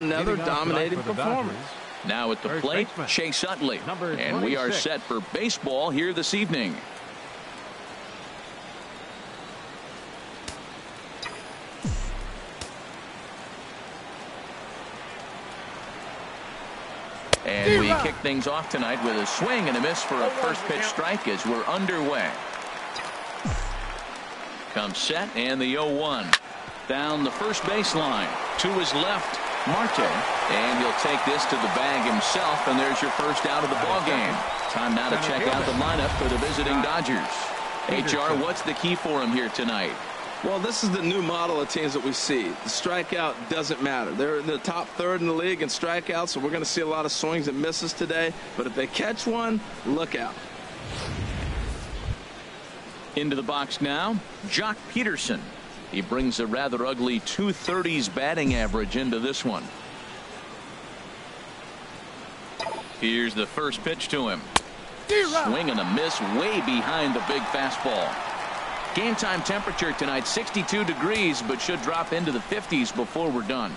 Another dominating performance. Now at the plate, Chase Utley. And we are set for baseball here this evening. And we kick things off tonight with a swing and a miss for a first pitch strike as we're underway. Comes set and the 0-1. Down the first baseline. To his left, Marte. And he'll take this to the bag himself, and there's your first out of the ball game. Time now to check out the lineup for the visiting Dodgers. HR, what's the key for him here tonight? Well, this is the new model of teams that we see. The strikeout doesn't matter. They're in the top third in the league in strikeouts, so we're going to see a lot of swings and misses today. But if they catch one, look out. Into the box now, Jock Peterson. He brings a rather ugly 230s batting average into this one. Here's the first pitch to him. Swing and a miss way behind the big fastball. Game time temperature tonight 62 degrees, but should drop into the 50s before we're done.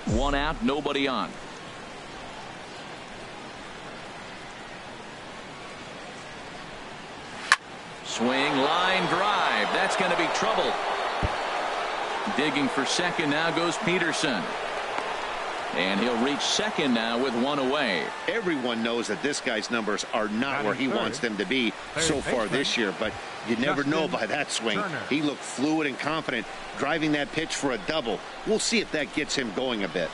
One out, nobody on. Swing, line drive. That's going to be trouble. Digging for second now goes Peterson. And he'll reach second now with one away. Everyone knows that this guy's numbers are not where he wants them to be so far this year, but you never know by that swing. He looked fluid and confident driving that pitch for a double. We'll see if that gets him going a bit.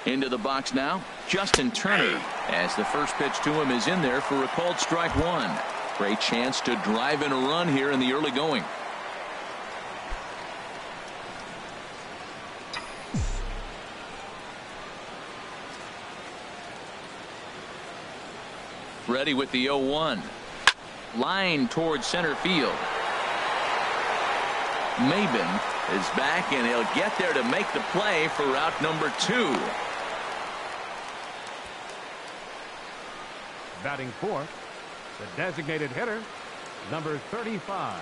Into the box now, Justin Turner, as the first pitch to him is in there for a called strike one. Great chance to drive in a run here in the early going. Ready with the 0-1. Line towards center field. Maben is back, and he'll get there to make the play for out number 2. Batting fourth, the designated hitter, number 35.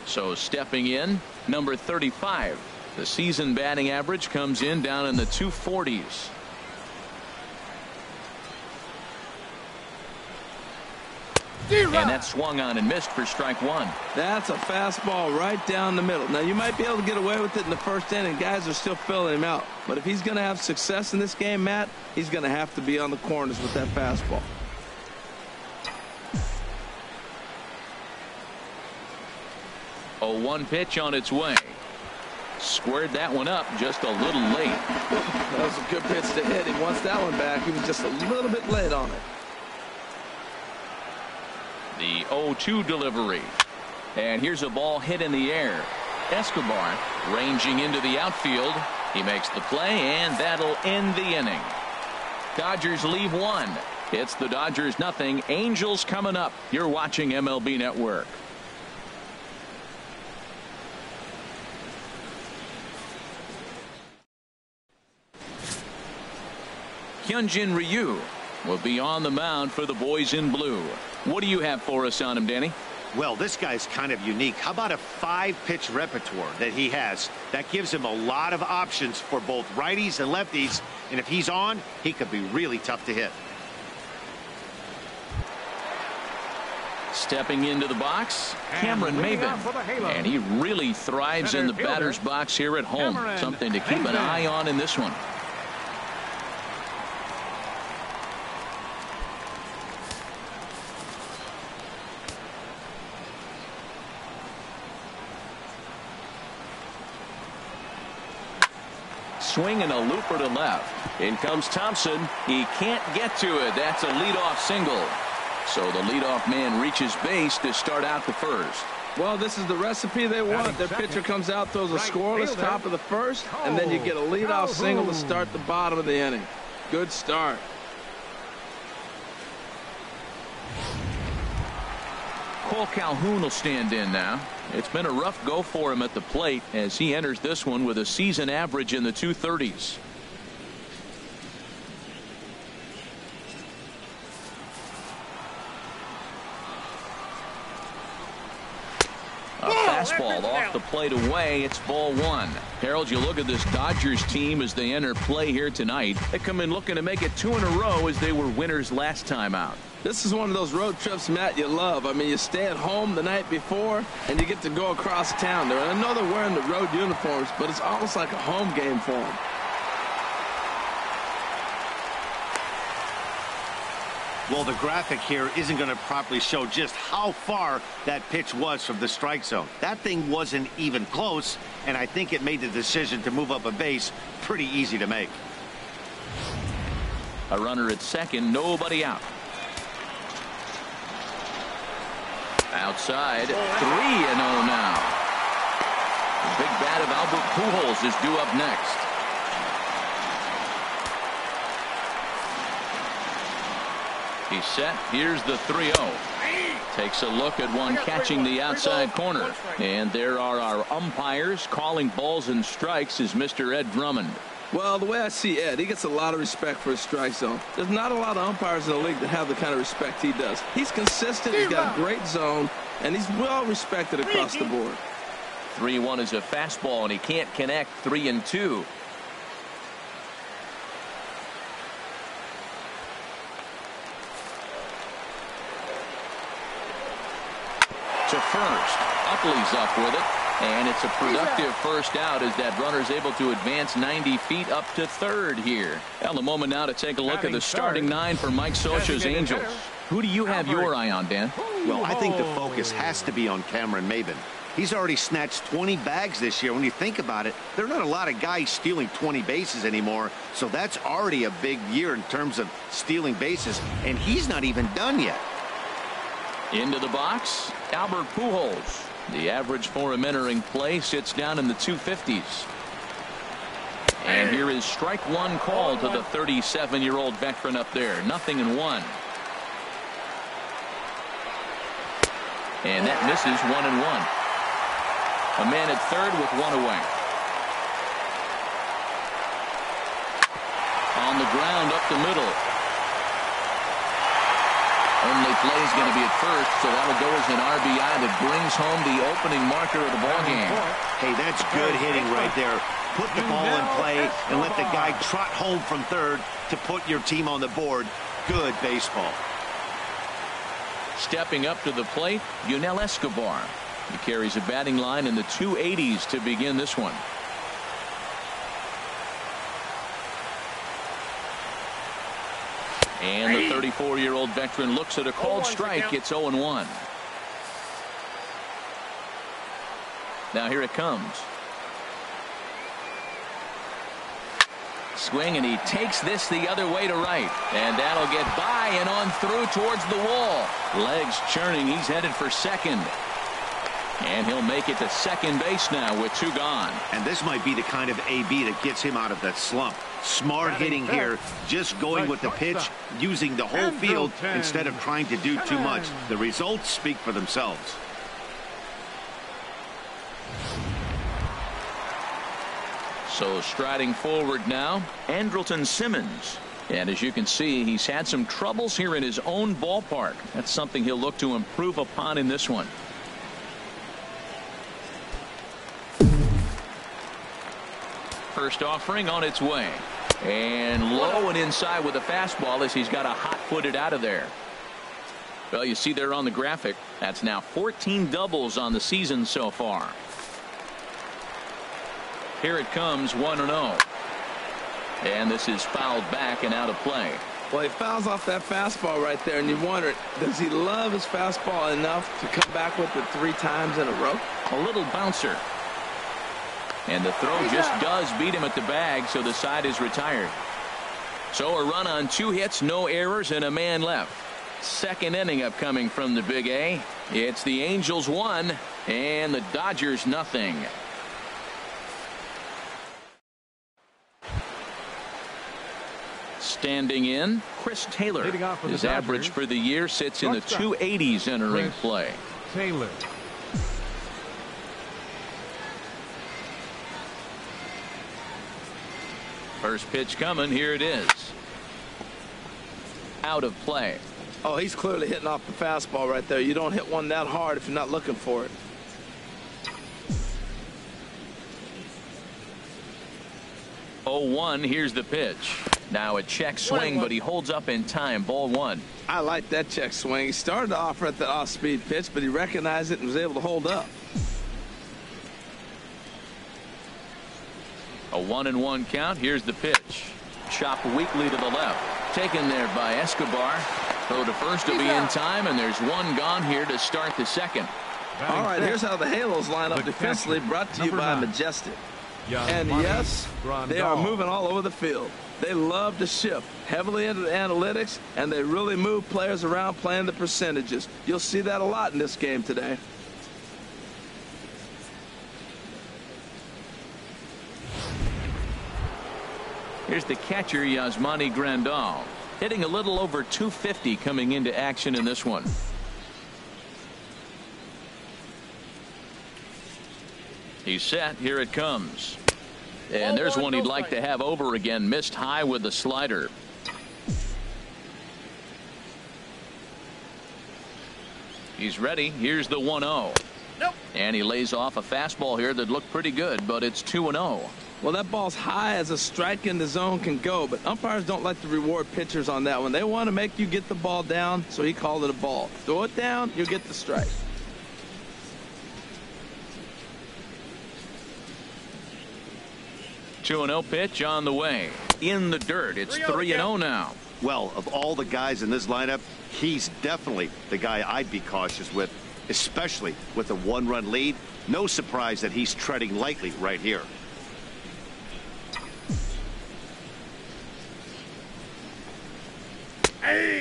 So stepping in, number 35. The season batting average comes in down in the 240s. And that swung on and missed for strike one. That's a fastball right down the middle. Now, you might be able to get away with it in the first inning. Guys are still filling him out. But if he's going to have success in this game, Matt, he's going to have to be on the corners with that fastball. A 1 pitch on its way. Squared that one up just a little late. That was a good pitch to hit. He wants that one back. He was just a little bit late on it. The 0-2 delivery. And here's a ball hit in the air. Escobar ranging into the outfield. He makes the play, and that'll end the inning. Dodgers leave one. It's the Dodgers nothing. Angels coming up. You're watching MLB Network. Hyunjin Ryu will be on the mound for the boys in blue. What do you have for us on him, Danny? Well, this guy's kind of unique. How about a 5-pitch repertoire that he has? That gives him a lot of options for both righties and lefties. And if he's on, he could be really tough to hit. Stepping into the box, Cameron Maben. And he really thrives in the batter's box here at home. Something to keep an eye on in this one. Swing and a looper to left. In comes Thompson. He can't get to it. That's a leadoff single. So the leadoff man reaches base to start out the first. Well, this is the recipe they want. Their pitcher comes out, throws a scoreless top of the first, and then you get a leadoff single to start the bottom of the inning. Good start. Cole Calhoun will stand in now. It's been a rough go for him at the plate as he enters this one with a season average in the 230s. fastball off the plate away. It's ball one. Harold, you look at this Dodgers team as they enter play here tonight. They come in looking to make it 2 in a row as they were winners last time out. This is one of those road trips, Matt, you love. I mean, you stay at home the night before, and you get to go across town. I know they're wearing the road uniforms, but it's almost like a home game for them. Well, the graphic here isn't going to properly show just how far that pitch was from the strike zone. That thing wasn't even close, and I think it made the decision to move up a base pretty easy to make. A runner at second, nobody out. Outside, 3-0 now. The big bat of Albert Pujols is due up next. He's set. Here's the 3-0. Takes a look at one catching the outside corner. And there are our umpires calling balls and strikes is Mr. Ed Drummond. Well, the way I see Ed, he gets a lot of respect for his strike zone. There's not a lot of umpires in the league that have the kind of respect he does. He's consistent, he's got a great zone, and he's well respected across the board. 3-1 is a fastball, and he can't connect. 3-2. To first. Upley's up with it. And it's a productive first out as that runner's able to advance 90 feet up to third here. Well, a moment now to take a look at the starting 9 for Mike Scioscia's Angels. Who do you have your eye on, Dan? Well, I think the focus has to be on Cameron Maybin. He's already snatched 20 bags this year. When you think about it, there are not a lot of guys stealing 20 bases anymore. So that's already a big year in terms of stealing bases. And he's not even done yet. Into the box, Albert Pujols. The average for him entering play sits down in the 250s. And here is strike one call to the 37-year-old veteran up there. 0-1. And that misses 1-1. A man at third with one away. On the ground up the middle. Only play is going to be at first, so that'll go as an RBI that brings home the opening marker of the ballgame. Hey, that's good hitting right there. Put the ball in play and let the guy trot home from third to put your team on the board. Good baseball. Stepping up to the plate, Yunel Escobar. He carries a batting line in the 280s to begin this one. And the 34-year-old veteran looks at a called strike. It's 0-1. Now here it comes. Swing, and he takes this the other way to right. And that'll get by and on through towards the wall. Legs churning. He's headed for second. And he'll make it to second base now with 2 gone. And this might be the kind of AB that gets him out of that slump. Smart hitting here, just going with the pitch, using the whole field instead of trying to do too much. The results speak for themselves. So striding forward now, Andrelton Simmons. And as you can see, he's had some troubles here in his own ballpark. That's something he'll look to improve upon in this one. First offering on its way. And low and inside with a fastball as he's got a hot-footed out of there. Well, you see there on the graphic, that's now 14 doubles on the season so far. Here it comes, 1-0. And this is fouled back and out of play. Well, he fouls off that fastball right there, and you wonder, does he love his fastball enough to come back with it 3 times in a row? A little bouncer. And the throw just does beat him at the bag, so the side is retired. So a run on 2 hits, no errors, and a man left. Second inning upcoming from the Big A. It's the Angels 1 and the Dodgers nothing. Standing in, Chris Taylor. His average for the year sits in the 280s entering play. Taylor. First pitch coming. Here it is. Out of play. Oh, he's clearly hitting off the fastball right there. You don't hit one that hard if you're not looking for it. 0-1. Here's the pitch. Now a check swing, but he holds up in time. Ball 1. I like that check swing. He started off at the off-speed pitch, but he recognized it and was able to hold up. A 1-1 count. Here's the pitch. Chopped weakly to the left. Taken there by Escobar. Throw to first to be in time, and there's one gone here to start the second. All right, here's how the Halos line up defensively, brought to you by Majestic. And yes, they are moving all over the field. They love to shift heavily into the analytics, and they really move players around playing the percentages. You'll see that a lot in this game today. Here's the catcher, Yasmani Grandal, hitting a little over 250 coming into action in this one. He's set. Here it comes. And there's one he'd like to have over again. Missed high with the slider. He's ready. Here's the 1-0. Nope. And he lays off a fastball here that looked pretty good, but it's 2-0. Well, that ball's high as a strike in the zone can go, but umpires don't like to reward pitchers on that one. They want to make you get the ball down, so he called it a ball. Throw it down, you'll get the strike. 2-0 pitch on the way. In the dirt. It's 3-0 now. Well, of all the guys in this lineup, he's definitely the guy I'd be cautious with, especially with a one-run lead. No surprise that he's treading lightly right here.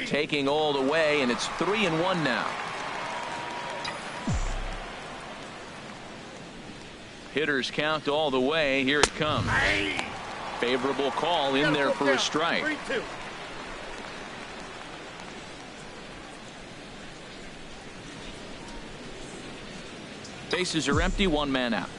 Taking all the way, and it's 3-1 now. Hitters count all the way. Here it comes. Favorable call in there for a strike. 3-2. Bases are empty. One man out.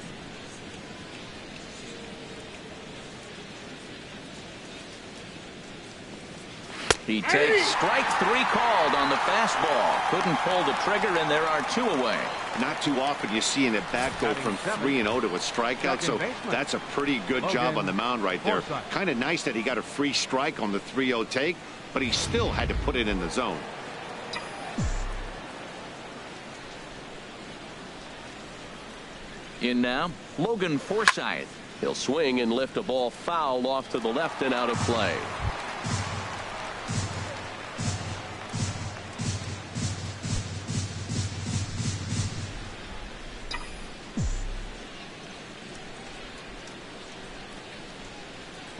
He takes strike 3 called on the fastball. Couldn't pull the trigger, and there are 2 away. Not too often you see an at-bat go from 3-0 to a strikeout, so that's a pretty good job on the mound right there. Kind of nice that he got a free strike on the 3-0 take, but he still had to put it in the zone. In now, Logan Forsythe. He'll swing and lift a ball foul off to the left and out of play.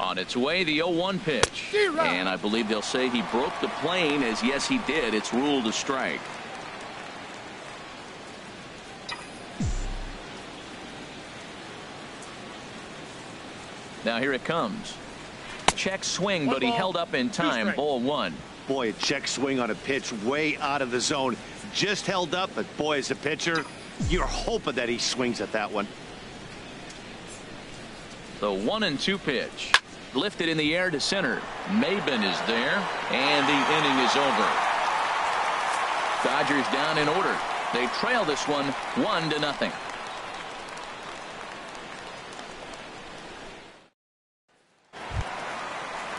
On its way, the 0-1 pitch. And I believe they'll say he broke the plane, as yes, he did. It's ruled a strike. Now here it comes. Check swing, but he held up in time. Ball 1. Boy, a check swing on a pitch way out of the zone. Just held up, but boy, as a pitcher, you're hoping that he swings at that one. The 1-2 pitch. Lifted in the air to center. Maben is there, and the inning is over. Dodgers down in order. They trail this one 1-0.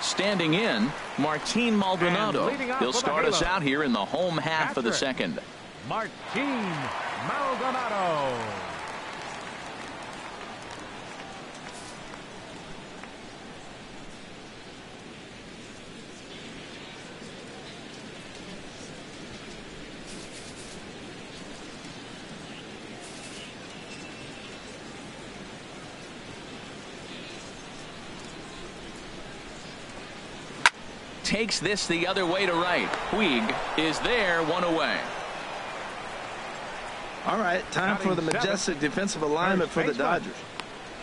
Standing in, Martin Maldonado. He'll start us out here in the home half of the second. Martin Maldonado. Takes this the other way to right. Puig is there, 1 away. All right, time for the majestic defensive alignment for the Dodgers.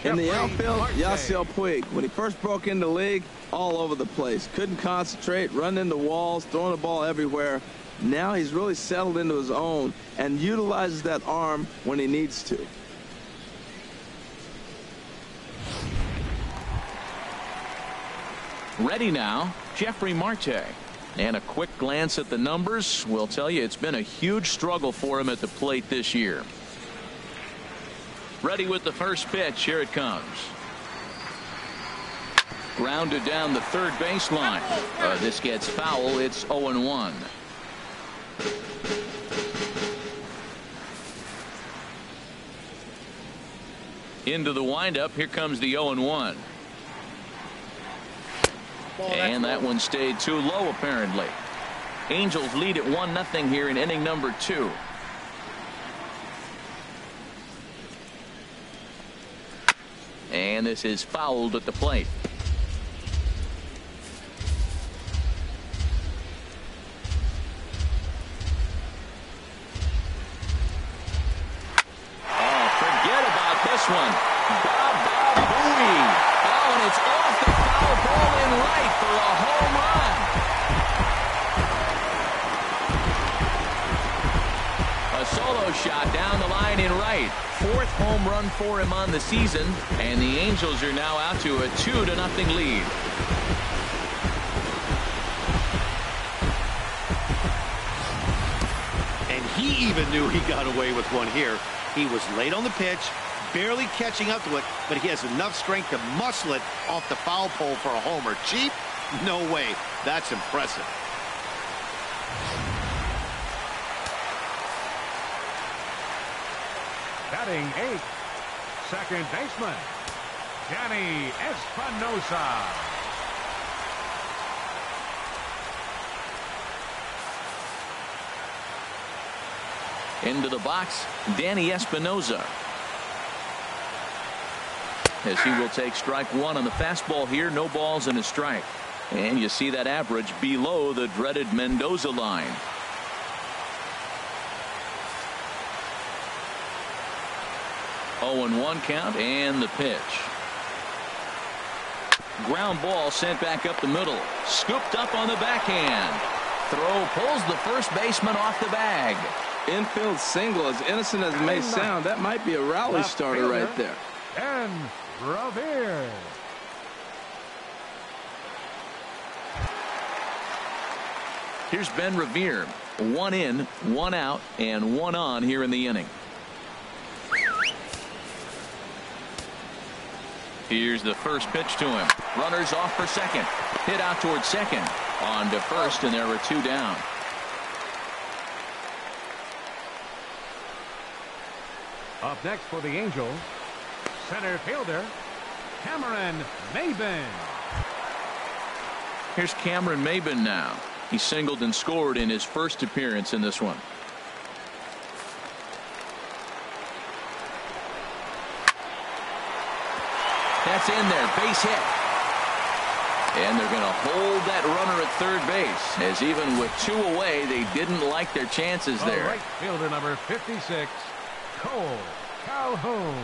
In the outfield, Yasiel Puig. When he first broke into the league, all over the place. Couldn't concentrate, run into walls, throwing the ball everywhere. Now he's really settled into his own and utilizes that arm when he needs to. Ready now, Jeffrey Marte. And a quick glance at the numbers will tell you it's been a huge struggle for him at the plate this year. Ready with the first pitch. Here it comes. Grounded down the third baseline. This gets foul. It's 0-1. Into the windup. Here comes the 0-1. And that one stayed too low, apparently. Angels lead at 1-0 here in inning number 2. And this is fouled at the plate. Oh, forget about this one. Booey. Oh, and it's off the foul ball in right for a home run. A solo shot down the line in right. 4th home run for him on the season, and the Angels are now out to a 2-0 lead. And he even knew he got away with one here. He was late on the pitch, barely catching up to it, but he has enough strength to muscle it off the foul pole for a homer. Cheap? No way. That's impressive. Batting 8th, second baseman, Danny Espinosa. Into the box, Danny Espinosa. As he will take strike 1 on the fastball here. No balls and a strike. And you see that average below the dreaded Mendoza line. Oh, 0-1 count, and the pitch. Ground ball sent back up the middle. Scooped up on the backhand. Throw pulls the first baseman off the bag. Infield single, as innocent as it may sound, that might be a rally starter right there. And Revere. Here's Ben Revere. 1 in, 1 out, and 1 on here in the inning. Here's the first pitch to him. Runners off for second. Hit out towards second. On to first, and there are 2 down. Up next for the Angels, center fielder, Cameron Maybin. Here's Cameron Maybin now. He singled and scored in his first appearance in this one. That's in there. Base hit. And they're going to hold that runner at third base, as even with 2 away, they didn't like their chances there. Right fielder number 56, Cole Calhoun.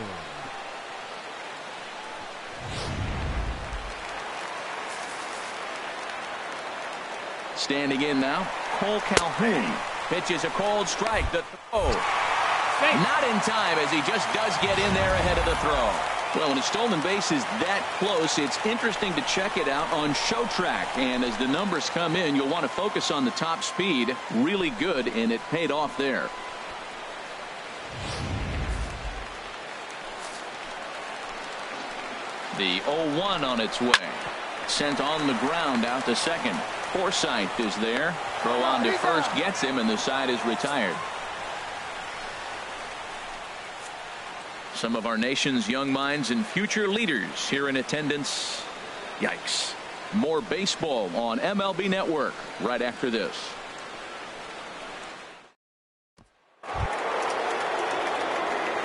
Standing in now, Cole Calhoun pitches a cold strike. The throw. Not in time, as he just does get in there ahead of the throw. Well, when a stolen base is that close, it's interesting to check it out on Show Track. And as the numbers come in, you'll want to focus on the top speed. Really good, and it paid off there. The 0-1 on its way. Sent on the ground out to second. Forsythe is there. Throw on to first gets him, and the side is retired. Some of our nation's young minds and future leaders here in attendance. Yikes. More baseball on MLB Network right after this.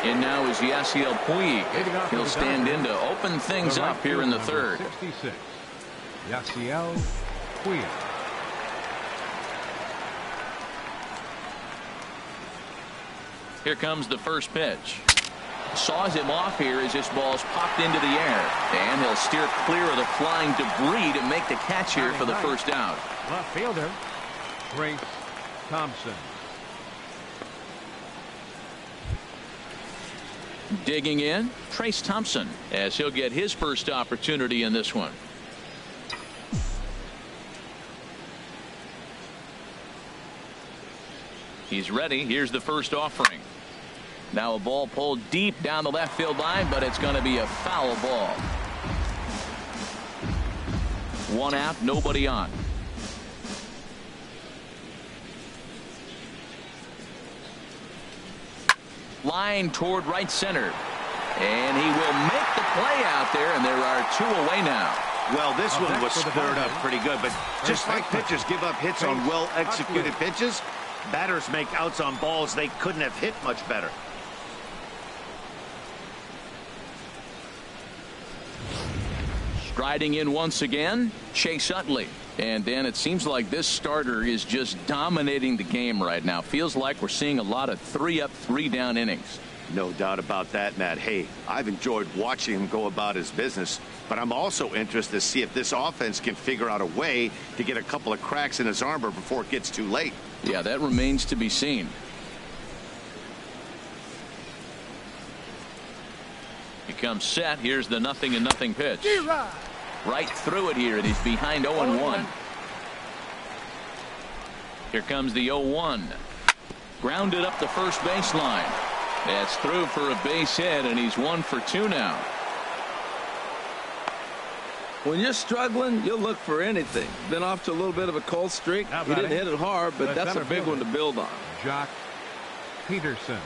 In now is Yasiel Puig. He'll stand in to open things up here in the third. 66, Yasiel Puig. Here comes the first pitch. Saws him off here as this ball's popped into the air. And he'll steer clear of the flying debris to make the catch here for the first out. Left fielder, Grace Thompson. Digging in, Trace Thompson, as he'll get his first opportunity in this one. He's ready. Here's the first offering. Now a ball pulled deep down the left field line, but it's going to be a foul ball. 1 out, nobody on. Line toward right center. And he will make the play out there, and there are 2 away now. Well, this one was squared up pretty good, but just like pitchers give up hits on well-executed pitches, batters make outs on balls they couldn't have hit much better. Striding in once again, Chase Utley. And then it seems like this starter is just dominating the game right now. Feels like we're seeing a lot of 3-up, 3-down innings. No doubt about that, Matt. Hey, I've enjoyed watching him go about his business, but I'm also interested to see if this offense can figure out a way to get a couple of cracks in his armor before it gets too late. Yeah, that remains to be seen. He comes set. Here's the 0-0 pitch. Right through it here, and he's behind 0-1. Here comes the 0-1. Grounded up the first baseline. That's through for a base hit, and he's 1 for 2 now. When you're struggling, you'll look for anything. Been off to a little bit of a cold streak. He didn't hit it hard, but that's a big one to build on. Jock Peterson.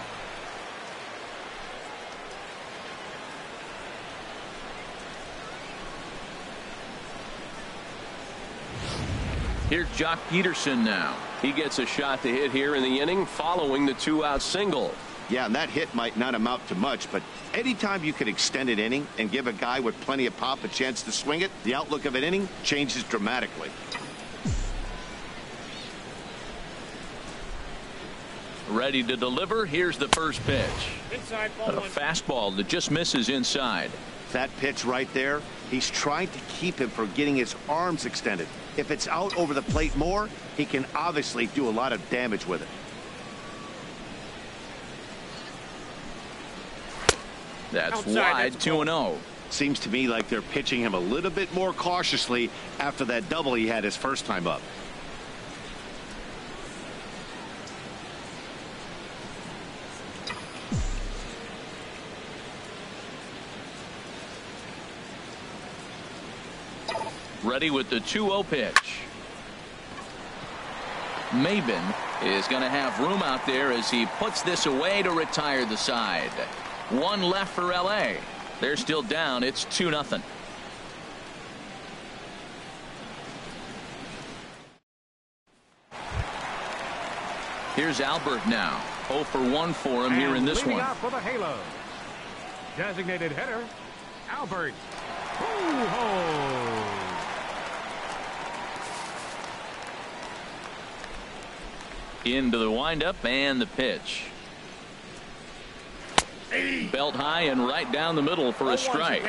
Here's Jock Peterson now. He gets a shot to hit here in the inning following the 2-out single. Yeah, and that hit might not amount to much, but anytime you can extend an inning and give a guy with plenty of pop a chance to swing it, the outlook of an inning changes dramatically. Ready to deliver. Here's the first pitch. Inside, A fastball that just misses inside. That pitch right there, he's trying to keep him from getting his arms extended. If it's out over the plate more, he can obviously do a lot of damage with it. That's Outside, wide, that's 2-0. Seems to me like they're pitching him a little bit more cautiously after that double he had his first time up. Ready with the 2-0 pitch. Maben is going to have room out there as he puts this away to retire the side. 1 left for L.A. They're still down. It's 2-0. Here's Albert now. 0 for 1 for him here in this one. Out for the Halo. Designated hitter, Albert Pujols. Into the windup and the pitch. Belt high and right down the middle for a strike.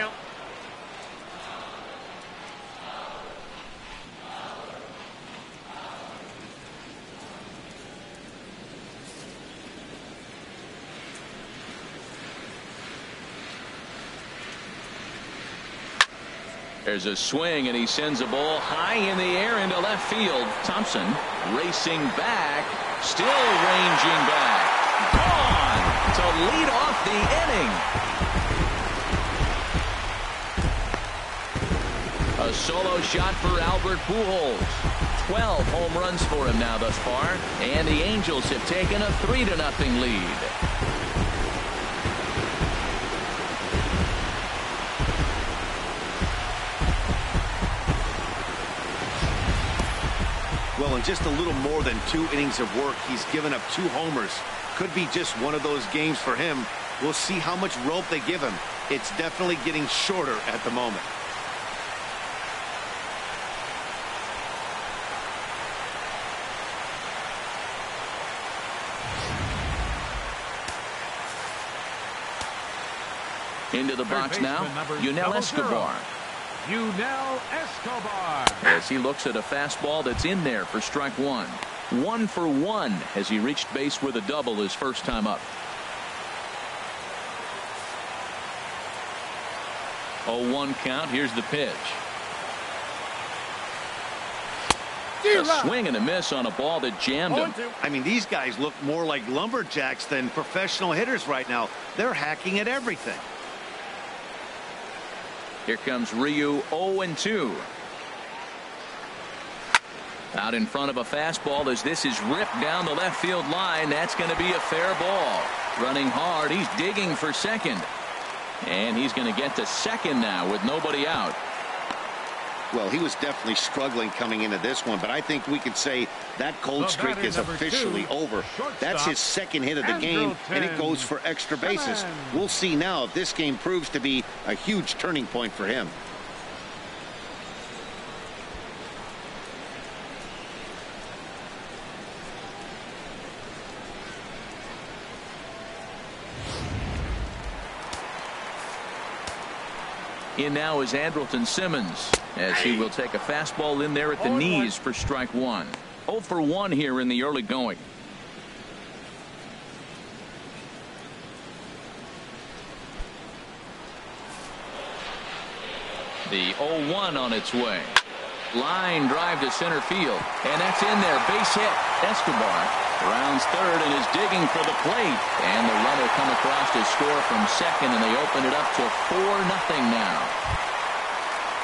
There's a swing, and he sends a ball high in the air into left field. Thompson racing back, still ranging back. Gone to lead off the inning. A solo shot for Albert Pujols. 12 home runs for him now thus far, and the Angels have taken a 3-0 lead. Well, in just a little more than 2 innings of work, he's given up 2 homers. Could be just one of those games for him. We'll see how much rope they give him. It's definitely getting shorter at the moment. Into the box now, Yunel Escobar. Yunel Escobar. As he looks at a fastball that's in there for strike 1. 1 for 1 as he reached base with a double his first time up. 0-1 count. Here's the pitch. A swing and a miss on a ball that jammed him. I mean, these guys look more like lumberjacks than professional hitters right now. They're hacking at everything. Here comes Ryu, 0-2. Out in front of a fastball as this is ripped down the left field line. That's going to be a fair ball. Running hard. He's digging for second. And he's going to get to second now with nobody out. Well, he was definitely struggling coming into this one, but I think we could say that cold streak is officially over. That's his second hit of the game, and it goes for extra bases. We'll see now if this game proves to be a huge turning point for him. In now is Andrelton Simmons, as he will take a fastball in there at the knees for strike one. 0 for 1 here in the early going. The 0-1 on its way. Line drive to center field, and that's in there. Base hit. Escobar rounds third and is digging for the plate, and the runner come across to score from second, and they open it up to 4-0 now.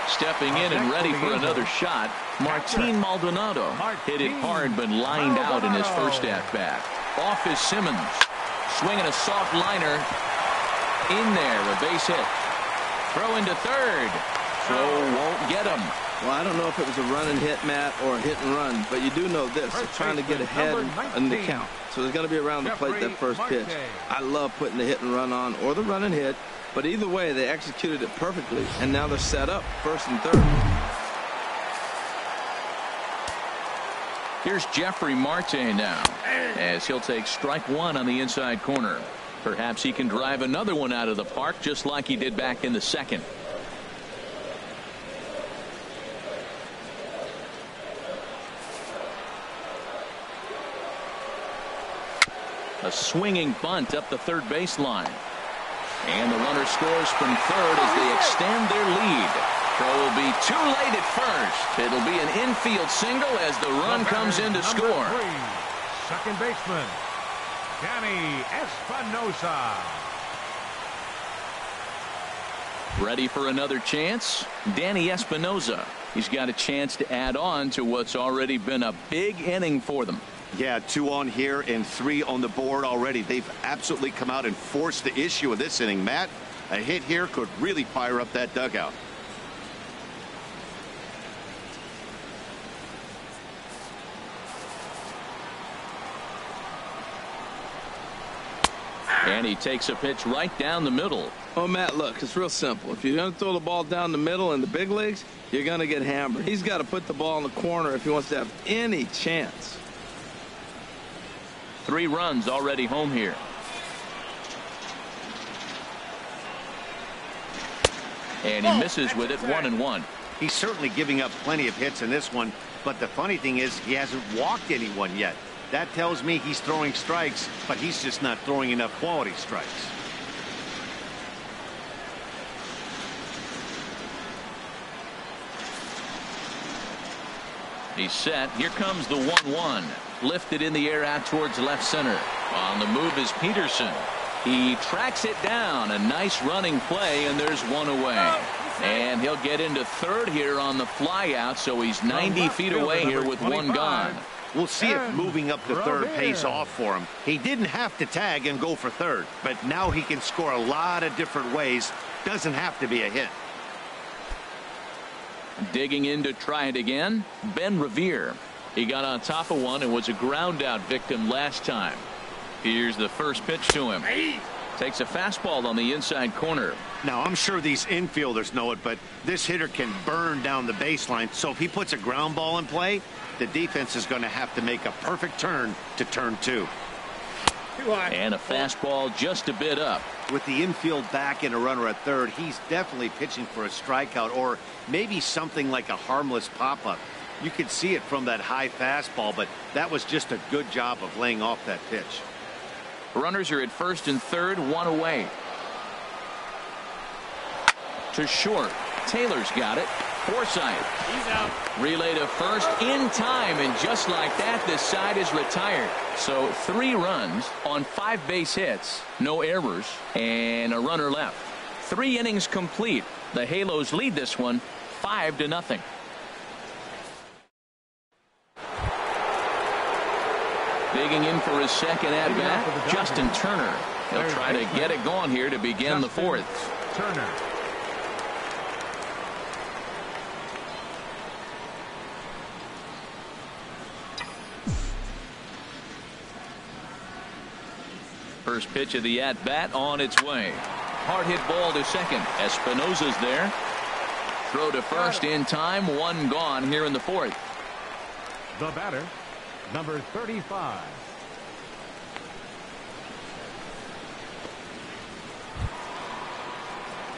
Stepping in and ready for another shot, Martin Maldonado hit it hard but lined out in his first at bat. Off is Simmons, swinging a soft liner in there. A base hit. Throw into third. Throw won't get him. Well, I don't know if it was a run and hit, Matt, or a hit and run, but you do know this. They're trying to get ahead in the count. So there's going to be around the plate that first pitch. I love putting the hit and run on or the run and hit, but either way, they executed it perfectly, and now they're set up first and third. Here's Jeffrey Marte now, as he'll take strike one on the inside corner. Perhaps he can drive another one out of the park just like he did back in the second. A swinging bunt up the third baseline. And the runner scores from third as they extend their lead. Throw will be too late at first. It'll be an infield single as the run comes in to score. Second baseman, Danny Espinosa. Ready for another chance? Danny Espinosa. He's got a chance to add on to what's already been a big inning for them. Yeah, 2 on here and 3 on the board already. They've absolutely come out and forced the issue of this inning. Matt, a hit here could really fire up that dugout. And he takes a pitch right down the middle. Oh, Matt, look, it's real simple. If you're going to throw the ball down the middle in the big leagues, you're going to get hammered. He's got to put the ball in the corner if he wants to have any chance. 3 runs already home here. And he misses with it, 1-1. He's certainly giving up plenty of hits in this one, but the funny thing is he hasn't walked anyone yet. That tells me he's throwing strikes, but he's just not throwing enough quality strikes. He's set. Here comes the 1-1. Lifted in the air out towards left center. On the move is Peterson. He tracks it down. A nice running play, and there's one away. And he'll get into third here on the fly out, so he's 90 feet away here with 1 gone. We'll see if moving up to third pays off for him. He didn't have to tag and go for third, but now he can score a lot of different ways. Doesn't have to be a hit. Digging in to try it again, Ben Revere. He got on top of one and was a ground out victim last time. Here's the first pitch to him. Takes a fastball on the inside corner. Now, I'm sure these infielders know it, but this hitter can burn down the baseline. So if he puts a ground ball in play, the defense is going to have to make a perfect turn to turn 2. And a fastball just a bit up. With the infield back and a runner at third, he's definitely pitching for a strikeout or maybe something like a harmless pop-up. You could see it from that high fastball, but that was just a good job of laying off that pitch. Runners are at first and third, 1 away. To short. Taylor's got it. Forsythe. He's out. Relay to first in time, and just like that, this side is retired. So 3 runs on 5 base hits, no errors, and a runner left. 3 innings complete. The Halos lead this one 5-0. Digging in for his second at bat, Justin Turner. He'll try to get it going here to begin the fourth. Turner. First pitch of the at bat on its way. Hard hit ball to second. Espinosa's there. Throw to first in time. One gone here in the fourth. The batter, number 35.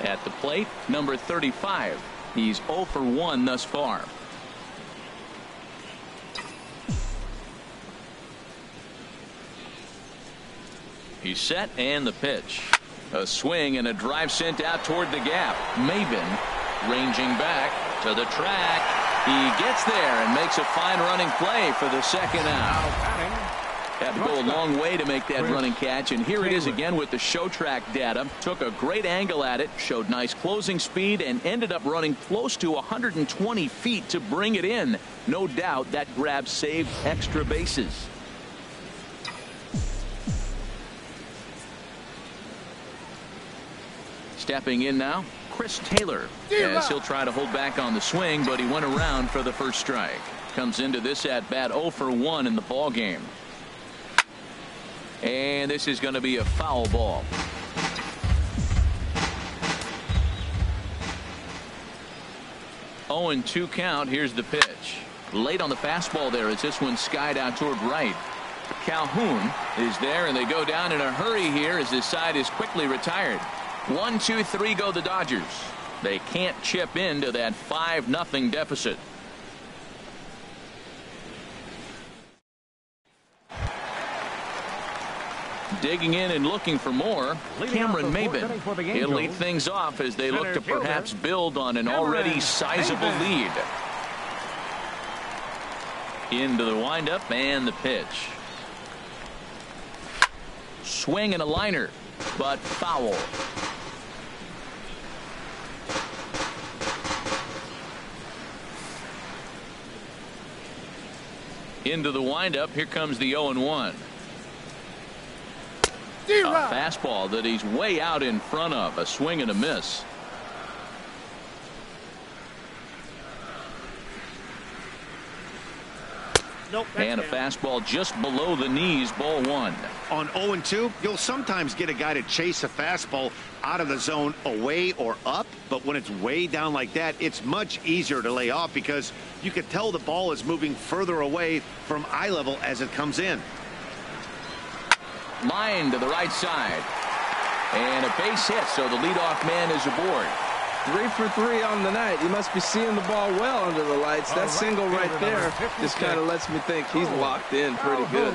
At the plate, number 35. He's 0 for 1 thus far. He's set, and the pitch. A swing and a drive sent out toward the gap. Maben ranging back to the track. He gets there and makes a fine running play for the second out. Had to go a long way to make that running catch, and here it is again with the show track data. Took a great angle at it, showed nice closing speed, and ended up running close to 120 feet to bring it in. No doubt that grab saved extra bases. Stepping in now, Chris Taylor, as he'll try to hold back on the swing, but he went around for the first strike. Comes into this at bat 0 for 1 in the ball game. And this is going to be a foul ball. Oh, and 2 count. Here's the pitch. Late on the fastball there as this one skied out toward right. Calhoun is there, and they go down in a hurry here as this side is quickly retired. 1, 2, 3 go the Dodgers. They can't chip into that 5-0 deficit. Digging in and looking for more, Cameron Maben. He'll lead things off as they look to perhaps build on an already sizable lead. Into the windup and the pitch. Swing and a liner, but foul. Into the windup. Here comes the 0-1. A fastball that he's way out in front of. A swing and a miss. Nope, and a fastball just below the knees. Ball 1. On 0-2, you'll sometimes get a guy to chase a fastball out of the zone away or up, but when it's way down like that, it's much easier to lay off because you can tell the ball is moving further away from eye level as it comes in. Line to the right side. And a base hit, so the leadoff man is aboard. 3 for 3 on the night. He must be seeing the ball well under the lights. That single right there just kind of lets me think he's locked in pretty good.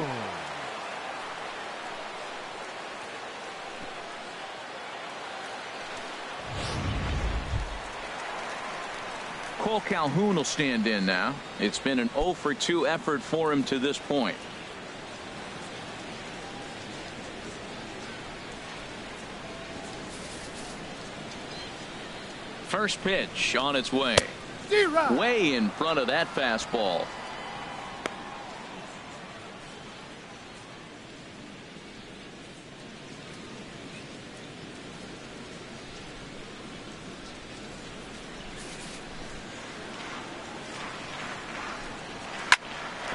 Cole Calhoun will stand in now. It's been an 0 for 2 effort for him to this point. First pitch on its way. Way in front of that fastball.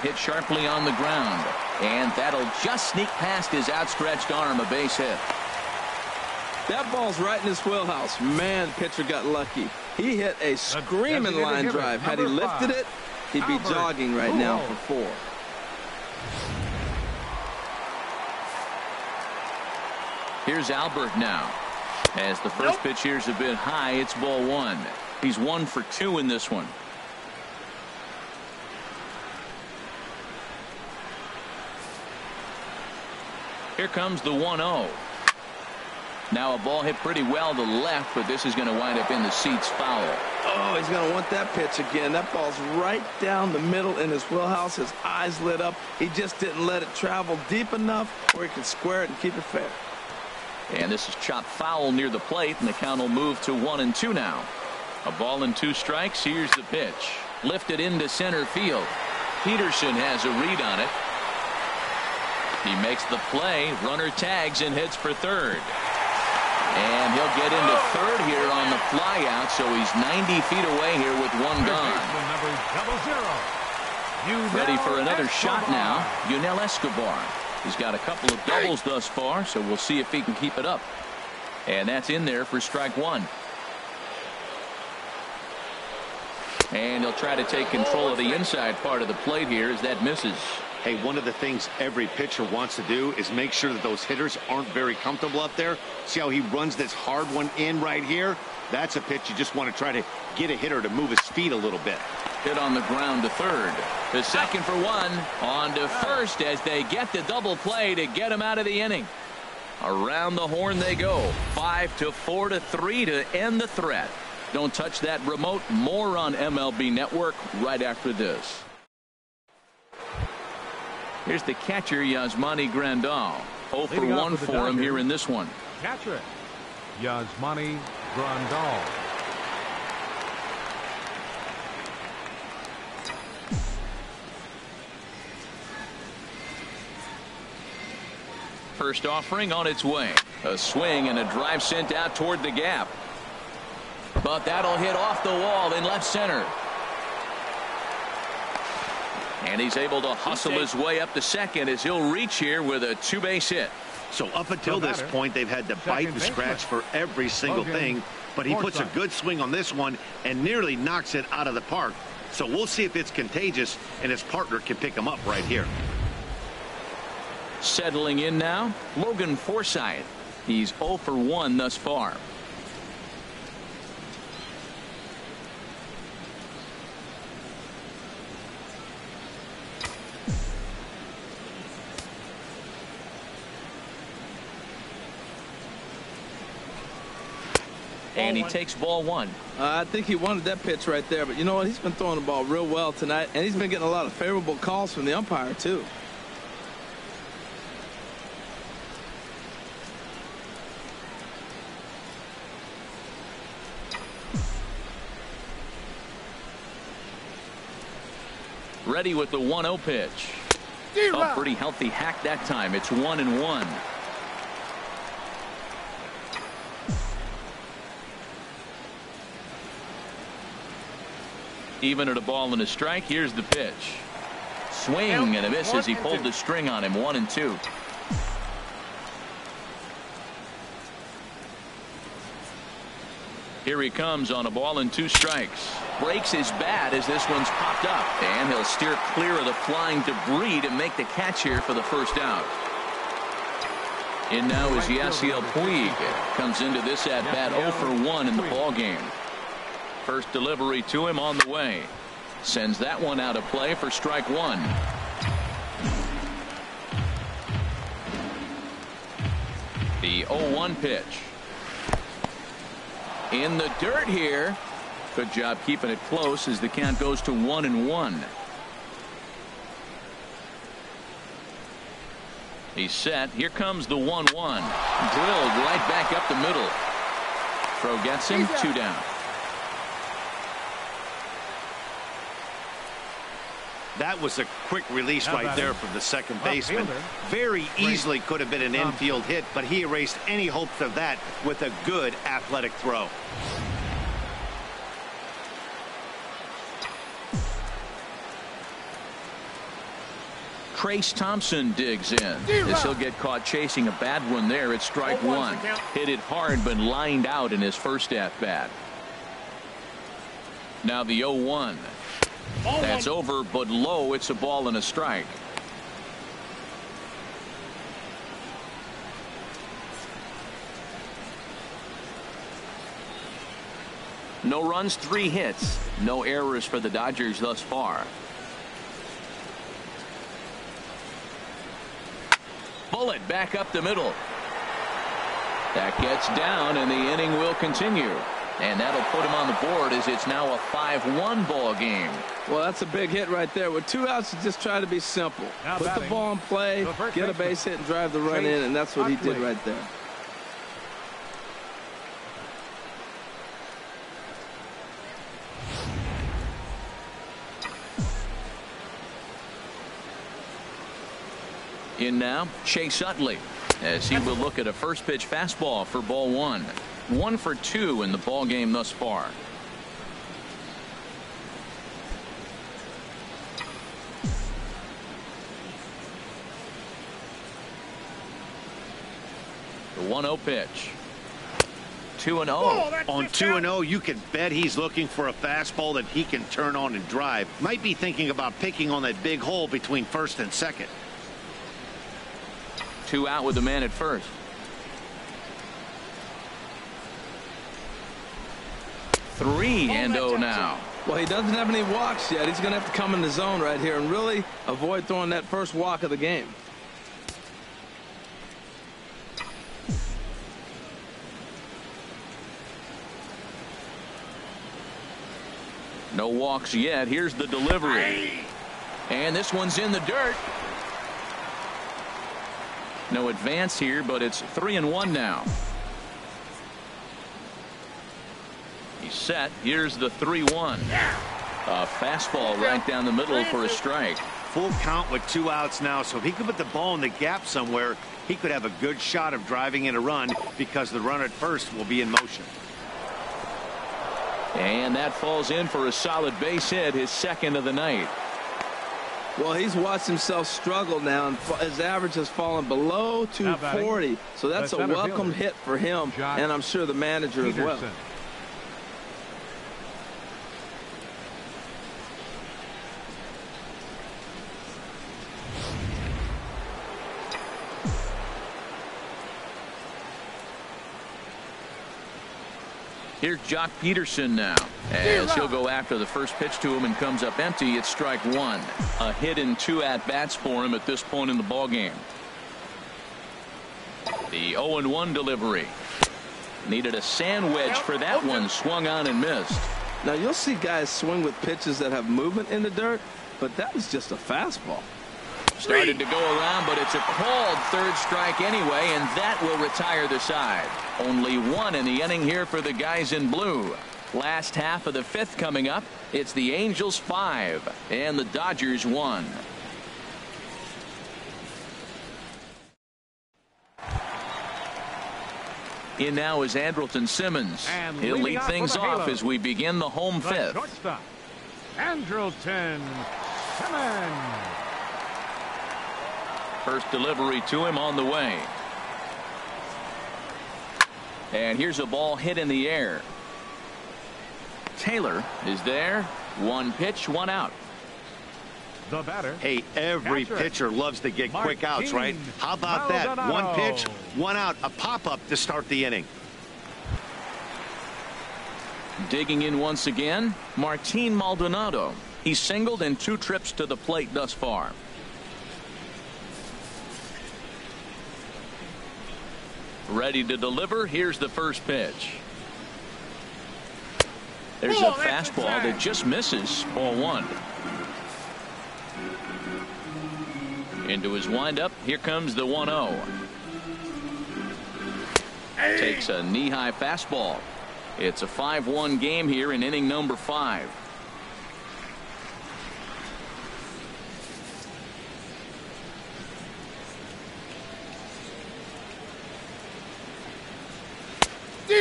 Hit sharply on the ground, and that'll just sneak past his outstretched arm. A base hit. That ball's right in his wheelhouse. Man, pitcher got lucky. He hit a screaming line drive. Had he lifted it, he'd be jogging right now for 4. Here's Albert now. As the first pitch here's a bit high, it's ball 1. He's 1 for 2 in this one. Here comes the 1-0. Now a ball hit pretty well to left, but this is going to wind up in the seats foul. Oh, he's going to want that pitch again. That ball's right down the middle in his wheelhouse. His eyes lit up. He just didn't let it travel deep enough where he could square it and keep it fair. And this is chopped foul near the plate, and the count will move to 1-2 now. A ball and 2 strikes. Here's the pitch. Lifted into center field. Peterson has a read on it. He makes the play. Runner tags and hits for third. And he'll get into third here on the fly out, so he's 90 feet away here with one gone. Ready for another shot now, Yunel Escobar. He's got a couple of doubles thus far, so we'll see if he can keep it up. And that's in there for strike one. And he'll try to take control of the inside part of the plate here as that misses. Hey, one of the things every pitcher wants to do is make sure that those hitters aren't very comfortable up there. See how he runs this hard one in right here? That's a pitch you just want to try to get a hitter to move his feet a little bit. Hit on the ground to third. The second for one. On to first as they get the double play to get him out of the inning. Around the horn they go. 5-4 to 3 to end the threat. Don't touch that remote. More on MLB Network right after this. Here's the catcher, Yasmani Grandal. 0 for 1 for him here in this one. Catcher, Yasmani Grandal. First offering on its way. A swing and a drive sent out toward the gap. But that'll hit off the wall in left center. And he's able to hustle his way up to second as he'll reach here with a two-base hit. So up until this point, they've had to bite and scratch for every single thing. But he puts a good swing on this one and nearly knocks it out of the park. So we'll see if it's contagious and his partner can pick him up right here. Settling in now, Logan Forsythe. He's 0 for 1 thus far. And he takes ball one. I think he wanted that pitch right there, but you know what? He's been throwing the ball real well tonight, and he's been getting a lot of favorable calls from the umpire, too. Ready with the 1-0 pitch. A pretty healthy hack that time. It's 1-1. Even at a ball and a strike. Here's the pitch. Swing and a miss as he pulled the string on him. 1-2. Here he comes on a ball and 2 strikes. Breaks his bat as this one's popped up. And he'll steer clear of the flying debris to make the catch here for the first out. In now is Yasiel Puig. Comes into this at bat 0 for 1 in the ball game. First delivery to him on the way. Sends that one out of play for strike one. The 0-1 pitch. In the dirt here. Good job keeping it close as the count goes to 1-1. He's set. Here comes the 1-1. Drilled right back up the middle. Throw gets him. 2 down. That was a quick release right there from the second baseman. Very easily could have been an infield hit, but he erased any hopes of that with a good athletic throw. Trace Thompson digs in as he'll get caught chasing a bad one there at strike one. Hit it hard but lined out in his first at bat. Now the 0-1. That's over but low. It's a ball and a strike. No runs, 3 hits. No errors for the Dodgers thus far. Bullet back up the middle. That gets down and the inning will continue. And that'll put him on the board as it's now a 5-1 ball game. Well, that's a big hit right there. With 2 outs, you just try to be simple. Put the ball in play, get a base hit, and drive the run in, and that's what he did right there. In now, Chase Utley, as he will look at a first pitch fastball for ball one. 1 for 2 in the ball game thus far. The 1-0 pitch. 2-0. On 2-0, you can bet he's looking for a fastball that he can turn on and drive. Might be thinking about picking on that big hole between first and second. 2 out with the man at first. 3-0 now. Well, he doesn't have any walks yet. He's going to have to come in the zone right here and really avoid throwing that first walk of the game. No walks yet. Here's the delivery. And this one's in the dirt. No advance here, but it's 3-1 now. He's set. Here's the 3-1. A fastball right down the middle for a strike. Full count with 2 outs now, so if he could put the ball in the gap somewhere, he could have a good shot of driving in a run because the runner at first will be in motion. And that falls in for a solid base hit, his second of the night. Well, he's watched himself struggle now, and his average has fallen below 240. So that's a welcome hit for him, and I'm sure the manager as well. Here's Jock Peterson now, as he'll go after the first pitch to him and comes up empty. It's strike 1. A hit in 2 at-bats for him at this point in the ballgame. The 0-1 delivery. Needed a sand wedge for that one. Swung on and missed. Now, you'll see guys swing with pitches that have movement in the dirt, but that was just a fastball. Started to go around, but it's a called third strike anyway, and that will retire the side. Only 1 in the inning here for the guys in blue. Last half of the 5th coming up. It's the Angels 5 and the Dodgers 1. In now is Andrelton Simmons. And He'll lead things off as we begin the home 5th. Shortstop, Andrelton Simmons. First delivery to him on the way. And here's a ball hit in the air. Taylor is there. 1 pitch, 1 out. The batter. Hey, every pitcher loves to get quick outs, right? How about that? 1 pitch, 1 out, a pop-up to start the inning. Digging in once again, Martin Maldonado. He's singled in 2 trips to the plate thus far. Ready to deliver. Here's the first pitch. There's a fastball that just misses. Ball 1. Into his windup. Here comes the 1-0. Takes a knee-high fastball. It's a 5-1 game here in inning number 5.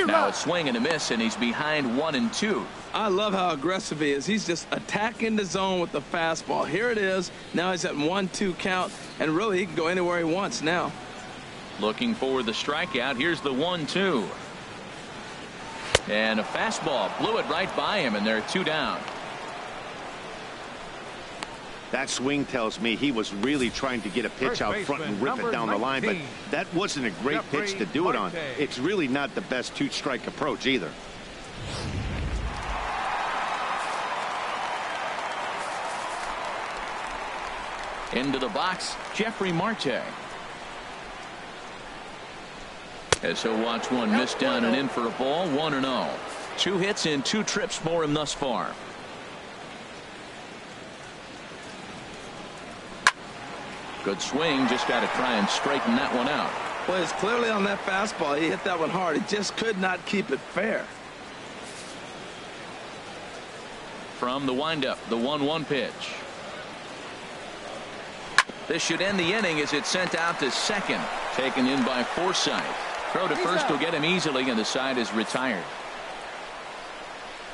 Now a swing and a miss, and he's behind 1 and 2. I love how aggressive he is. He's just attacking the zone with the fastball. Here it is. Now he's at 1-2 count, and really he can go anywhere he wants now. Looking for the strikeout. Here's the 1-2. And a fastball blew it right by him, and there are 2 down. That swing tells me he was really trying to get a pitch out front and rip it down the line, but that wasn't a great pitch to do it on. It's really not the best 2-strike approach either. Into the box, Jeffrey Marte. As he'll watch one miss down and in for a ball. 1-0. 2 hits in 2 trips for him thus far. Good swing. Just got to try and straighten that one out. Well, it's clearly on that fastball. He hit that one hard. He just could not keep it fair. From the windup, the 1-1 pitch. This should end the inning as it's sent out to second. Taken in by Forsythe. Throw to first will get him easily, and the side is retired.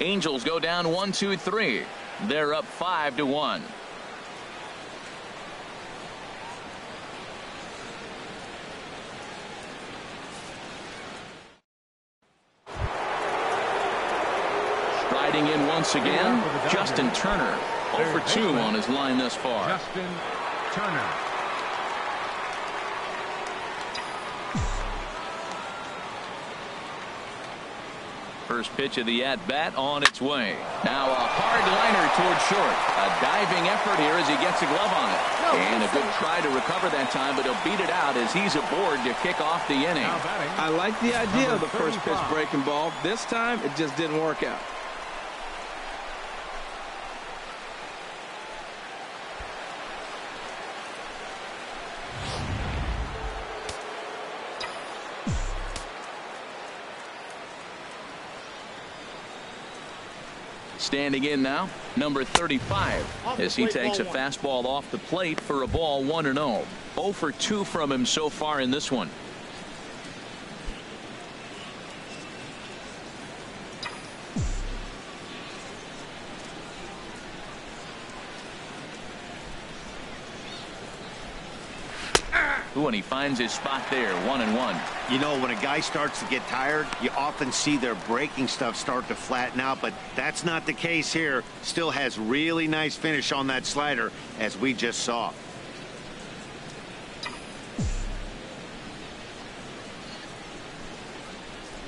Angels go down 1-2-3. They're up 5-1. Striding in once again, Justin Turner. 0 for 2 on his line thus far. Justin Turner. First pitch of the at-bat on its way. Now a hard liner toward short. A diving effort here as he gets a glove on it. And a good try to recover that time, but he'll beat it out as he's aboard to kick off the inning. I like the idea of the first pitch breaking ball. This time, it just didn't work out. Standing in now, number 35, as he takes a fastball off the plate for a ball 1-0. 0 for 2 from him so far in this one. Ooh, and he finds his spot there, 1-1. You know, when a guy starts to get tired, you often see their breaking stuff start to flatten out, but that's not the case here. Still has really nice finish on that slider, as we just saw.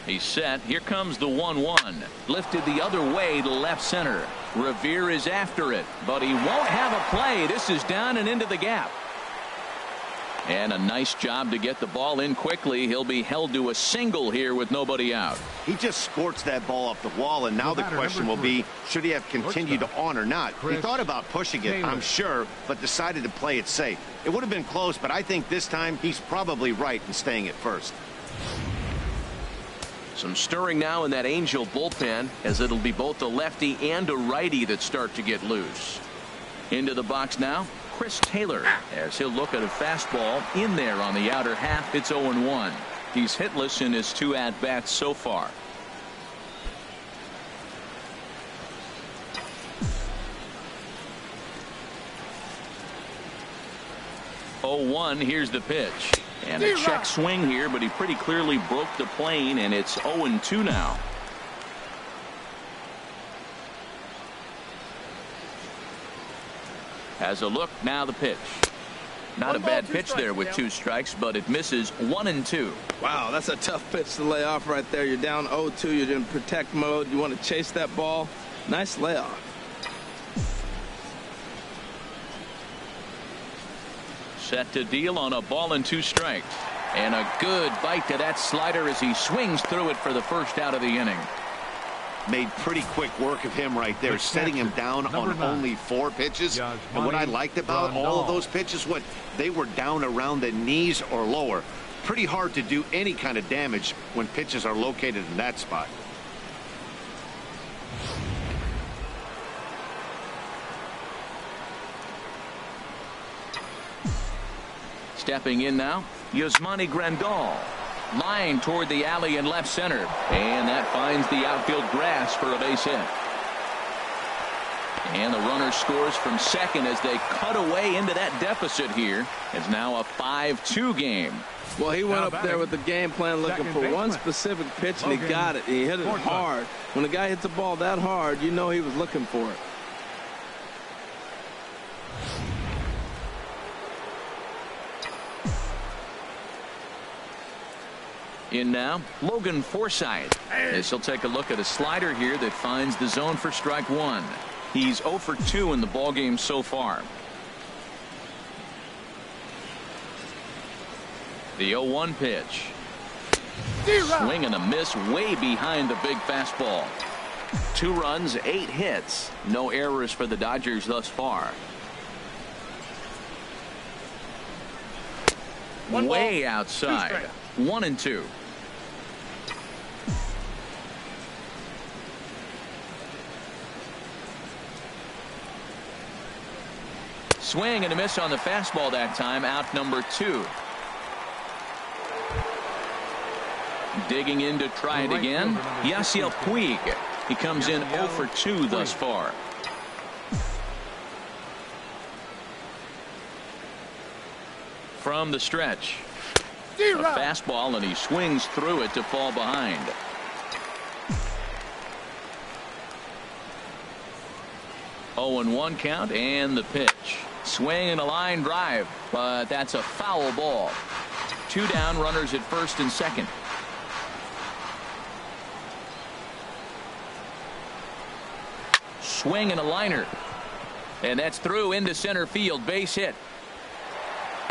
He's set. Here comes the 1-1. Lifted the other way to left center. Revere is after it, but he won't have a play. This is down and into the gap. And a nice job to get the ball in quickly. He'll be held to a single here with nobody out. He just scorched that ball up the wall, and now the question will be, should he have continued on or not? He thought about pushing it, I'm sure, but decided to play it safe. It would have been close, but I think this time he's probably right in staying at first. Some stirring now in that Angel bullpen, as it'll be both a lefty and a righty that start to get loose. Into the box now, Chris Taylor, as he'll look at a fastball in there on the outer half. It's 0-1. He's hitless in his 2 at-bats so far. Here's the pitch. And a check swing here, but he pretty clearly broke the plane, and it's 0-2 now. Has a look, now the pitch. Not a bad pitch there with 2 strikes, but it misses 1-2. Wow, that's a tough pitch to lay off right there. You're down 0-2. You're in protect mode. You want to chase that ball. Nice layoff. Set to deal on a ball and 2 strikes. And a good bite to that slider as he swings through it for the first out of the inning. Made pretty quick work of him right there, setting him down on only 4 pitches. And what I liked about all of those pitches, they were down around the knees or lower. Pretty hard to do any kind of damage when pitches are located in that spot. Stepping in now, Yasmani Grandal. Line toward the alley in left center. And that finds the outfield grass for a base hit. And the runner scores from second as they cut away into that deficit here. It's now a 5-2 game. Well, he went up there with the game plan looking for one specific pitch, and he got it. He hit it hard. When a guy hits a ball that hard, you know he was looking for it. In now, Logan Forsythe. As he'll take a look at a slider here that finds the zone for strike 1. He's 0 for 2 in the ballgame so far. The 0-1 pitch. Swing and a miss way behind the big fastball. 2 runs, 8 hits. No errors for the Dodgers thus far. Way outside. 1-2. swing and a miss on the fastball that time. Out number 2. Digging in to try it again. Yasiel Puig. He comes in 0 for 2 thus far. From the stretch. A fastball, and he swings through it to fall behind. Oh, and 1 count, and the pitch. Swing and a line drive, but that's a foul ball. 2 down, runners at first and second. Swing and a liner. And that's through into center field. Base hit.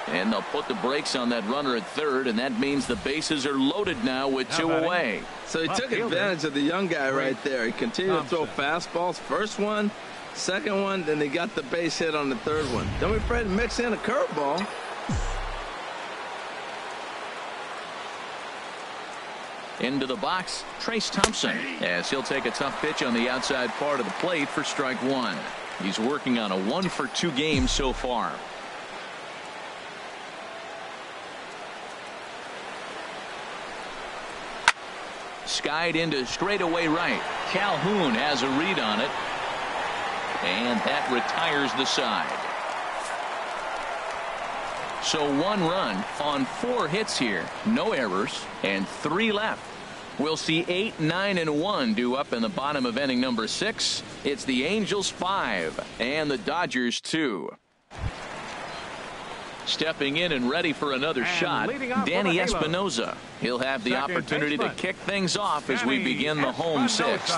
And they'll put the brakes on that runner at third, and that means the bases are loaded now with 2 away. So he took advantage of the young guy right there. He continued to throw fastballs. First one, second one, then they got the base hit on the third one. Don't be afraid to mix in a curveball. Into the box, Trace Thompson, as he'll take a tough pitch on the outside part of the plate for strike 1. He's working on a 1 for 2 game so far. Skied into straightaway right. Calhoun has a read on it. And that retires the side. So 1 run on 4 hits here. No errors and 3 left. We'll see 8, 9, and 1 due up in the bottom of inning number 6. It's the Angels 5 and the Dodgers 2. Stepping in and ready for another shot, Danny Espinosa. He'll have the opportunity to kick things off as we begin the home 6th.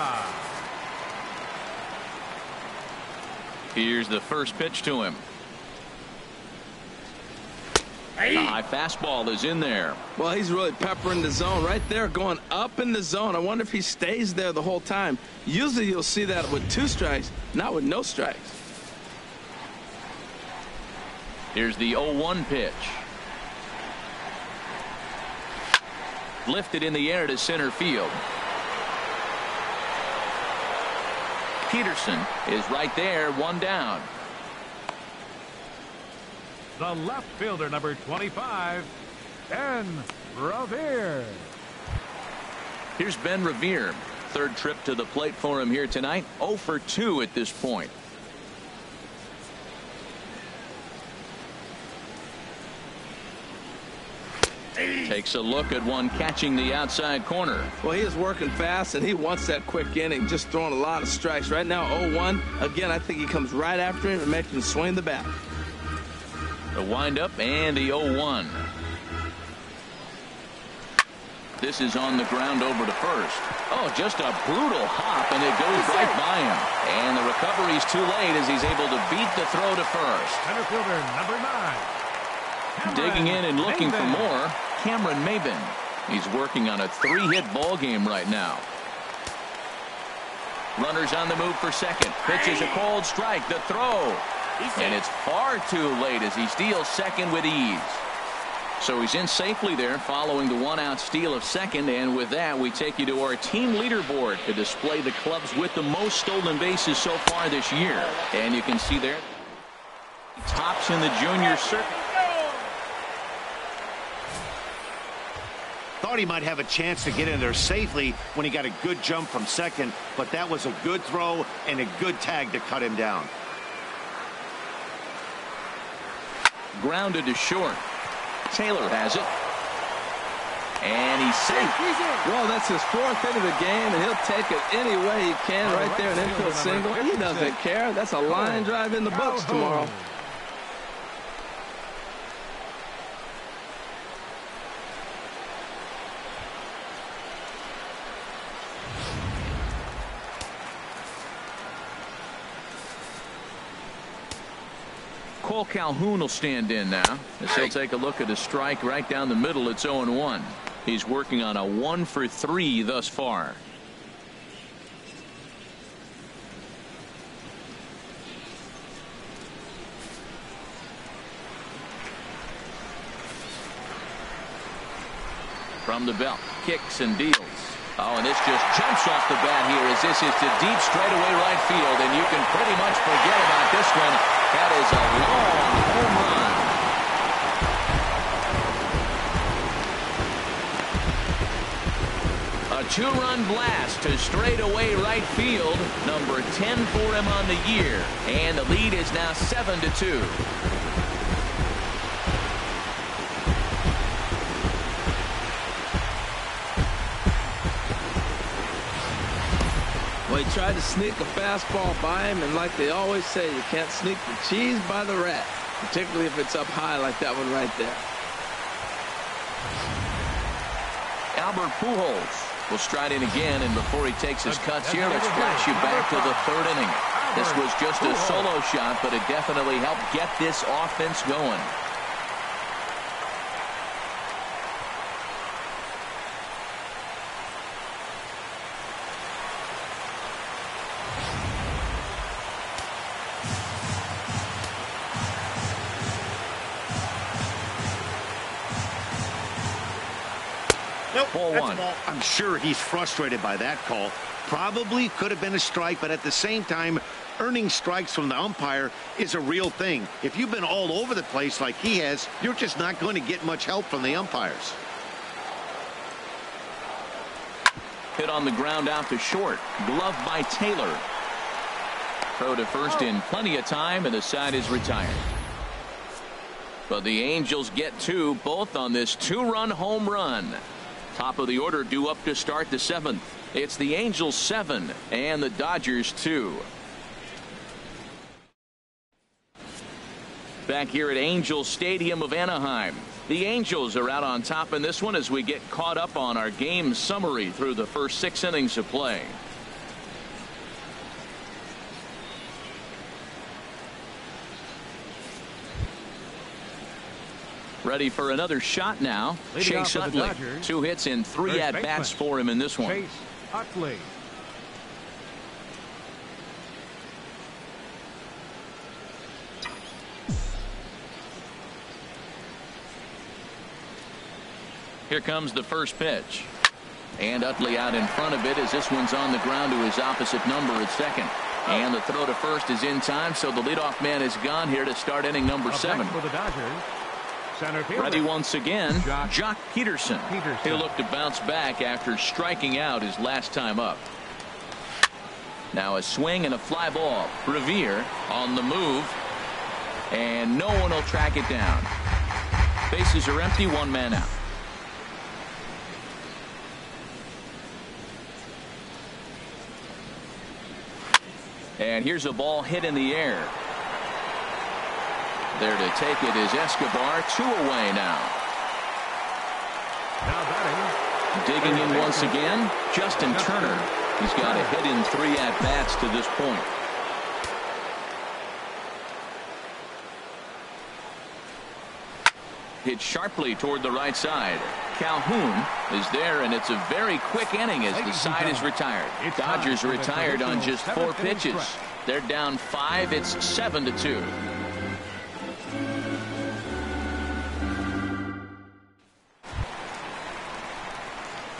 Here's the first pitch to him. The high fastball is in there. Well, he's really peppering the zone right there, going up in the zone. I wonder if he stays there the whole time. Usually you'll see that with 2 strikes, not with no strikes. Here's the 0-1 pitch. Lifted in the air to center field. Peterson is right there, 1 down. The left fielder, number 25, Ben Revere. Here's Ben Revere. 3rd trip to the plate for him here tonight. 0 for 2 at this point. Takes a look at one catching the outside corner. Well, he is working fast, and he wants that quick inning, just throwing a lot of strikes. Right now, 0-1. Again, I think he comes right after him and makes him swing the bat. The windup and the 0-1. This is on the ground over to first. Oh, just a brutal hop, and it goes right by him. And the recovery's too late as he's able to beat the throw to first. Center fielder, number 9. Digging in and looking for more, Cameron Maben. He's working on a 3-hit ball game right now. Runners on the move for second. Pitches a cold strike. The throw. And it's far too late as he steals second with ease. So he's in safely there following the 1-out steal of second. And with that, we take you to our team leaderboard to display the clubs with the most stolen bases so far this year. And you can see there, tops in the junior circuit. Thought he might have a chance to get in there safely when he got a good jump from second, but that was a good throw and a good tag to cut him down. Grounded to short. Taylor has it. And he's safe. Well, that's his 4th hit of the game, and he'll take it any way he can right there, an infield single. He doesn't care. That's a line drive in the books tomorrow. Cole Calhoun will stand in now as he'll take a look at a strike right down the middle. It's 0-1. He's working on a 1 for 3 thus far. From the belt, kicks and deals. Oh, and this just jumps off the bat here as this is to deep straightaway right field, and you can pretty much forget about this one. That is a long home run. A two-run blast to straightaway right field, number 10 for him on the year, and the lead is now 7-2. Well, he tried to sneak a fastball by him, and like they always say, you can't sneak the cheese by the rat, particularly if it's up high like that one right there. Albert Pujols will stride in again, and before he takes his cuts here, let's flash you back to the third inning. This was just a solo shot, but it definitely helped get this offense going. Nope, Ball one. I'm sure he's frustrated by that call. Probably could have been a strike, but at the same time, earning strikes from the umpire is a real thing. If you've been all over the place like he has, you're just not going to get much help from the umpires. Hit on the ground out to short. Glove by Taylor. Throw to first in plenty of time, and the side is retired. But the Angels get two, both on this two-run home run. Top of the order due up to start the seventh. It's the Angels 7 and the Dodgers 2. Back here at Angels Stadium of Anaheim. The Angels are out on top in this one as we get caught up on our game summary through the first 6 innings of play. Ready for another shot now. Chase Utley. 2 hits and 3 at-bats for him in this one. Chase Utley. Here comes the first pitch. And Utley out in front of it as this one's on the ground to his opposite number at second. And the throw to first is in time, so the leadoff man is gone here to start inning number 7. For the Dodgers. Ready once again, Jock Peterson. He'll look to bounce back after striking out his last time up. Now a swing and a fly ball. Revere on the move, and no one will track it down. Bases are empty, 1 man out. And here's a ball hit in the air. There to take it is Escobar. 2 away now. Digging in once again, Justin Turner. He's got a hit in 3 at-bats to this point. Hit sharply toward the right side. Calhoun is there, and it's a very quick inning as the side is retired. Dodgers retired on just 4 pitches. They're down 5. It's 7-2.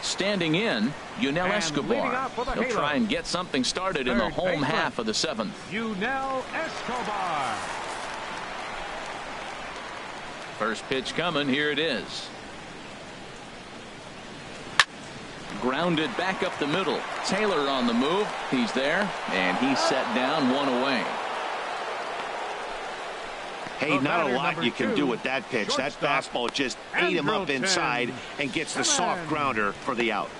Standing in, Yunel Escobar. He'll try and get something started in the home half of the 7th. Yunel Escobar. First pitch coming. Here it is. Grounded back up the middle. Taylor on the move. He's there, and he's set down 1 away. Hey, not a lot you can do with that pitch. That fastball just ate him up inside and gets the soft grounder for the out.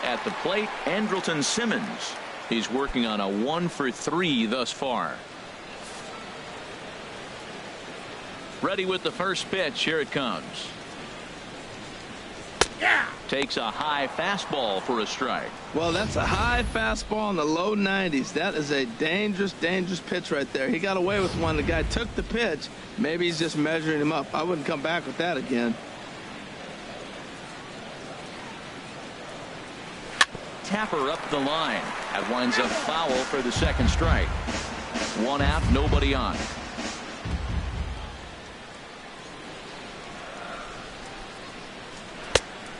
At the plate, Andrelton Simmons. He's working on a 1 for 3 thus far. Ready with the first pitch. Here it comes. Takes a high fastball for a strike. Well, that's a high fastball in the low 90s. That is a dangerous, dangerous pitch right there. He got away with one. The guy took the pitch. Maybe he's just measuring him up. I wouldn't come back with that again. Tapper up the line. That winds up foul for the second strike. 1 out, nobody on.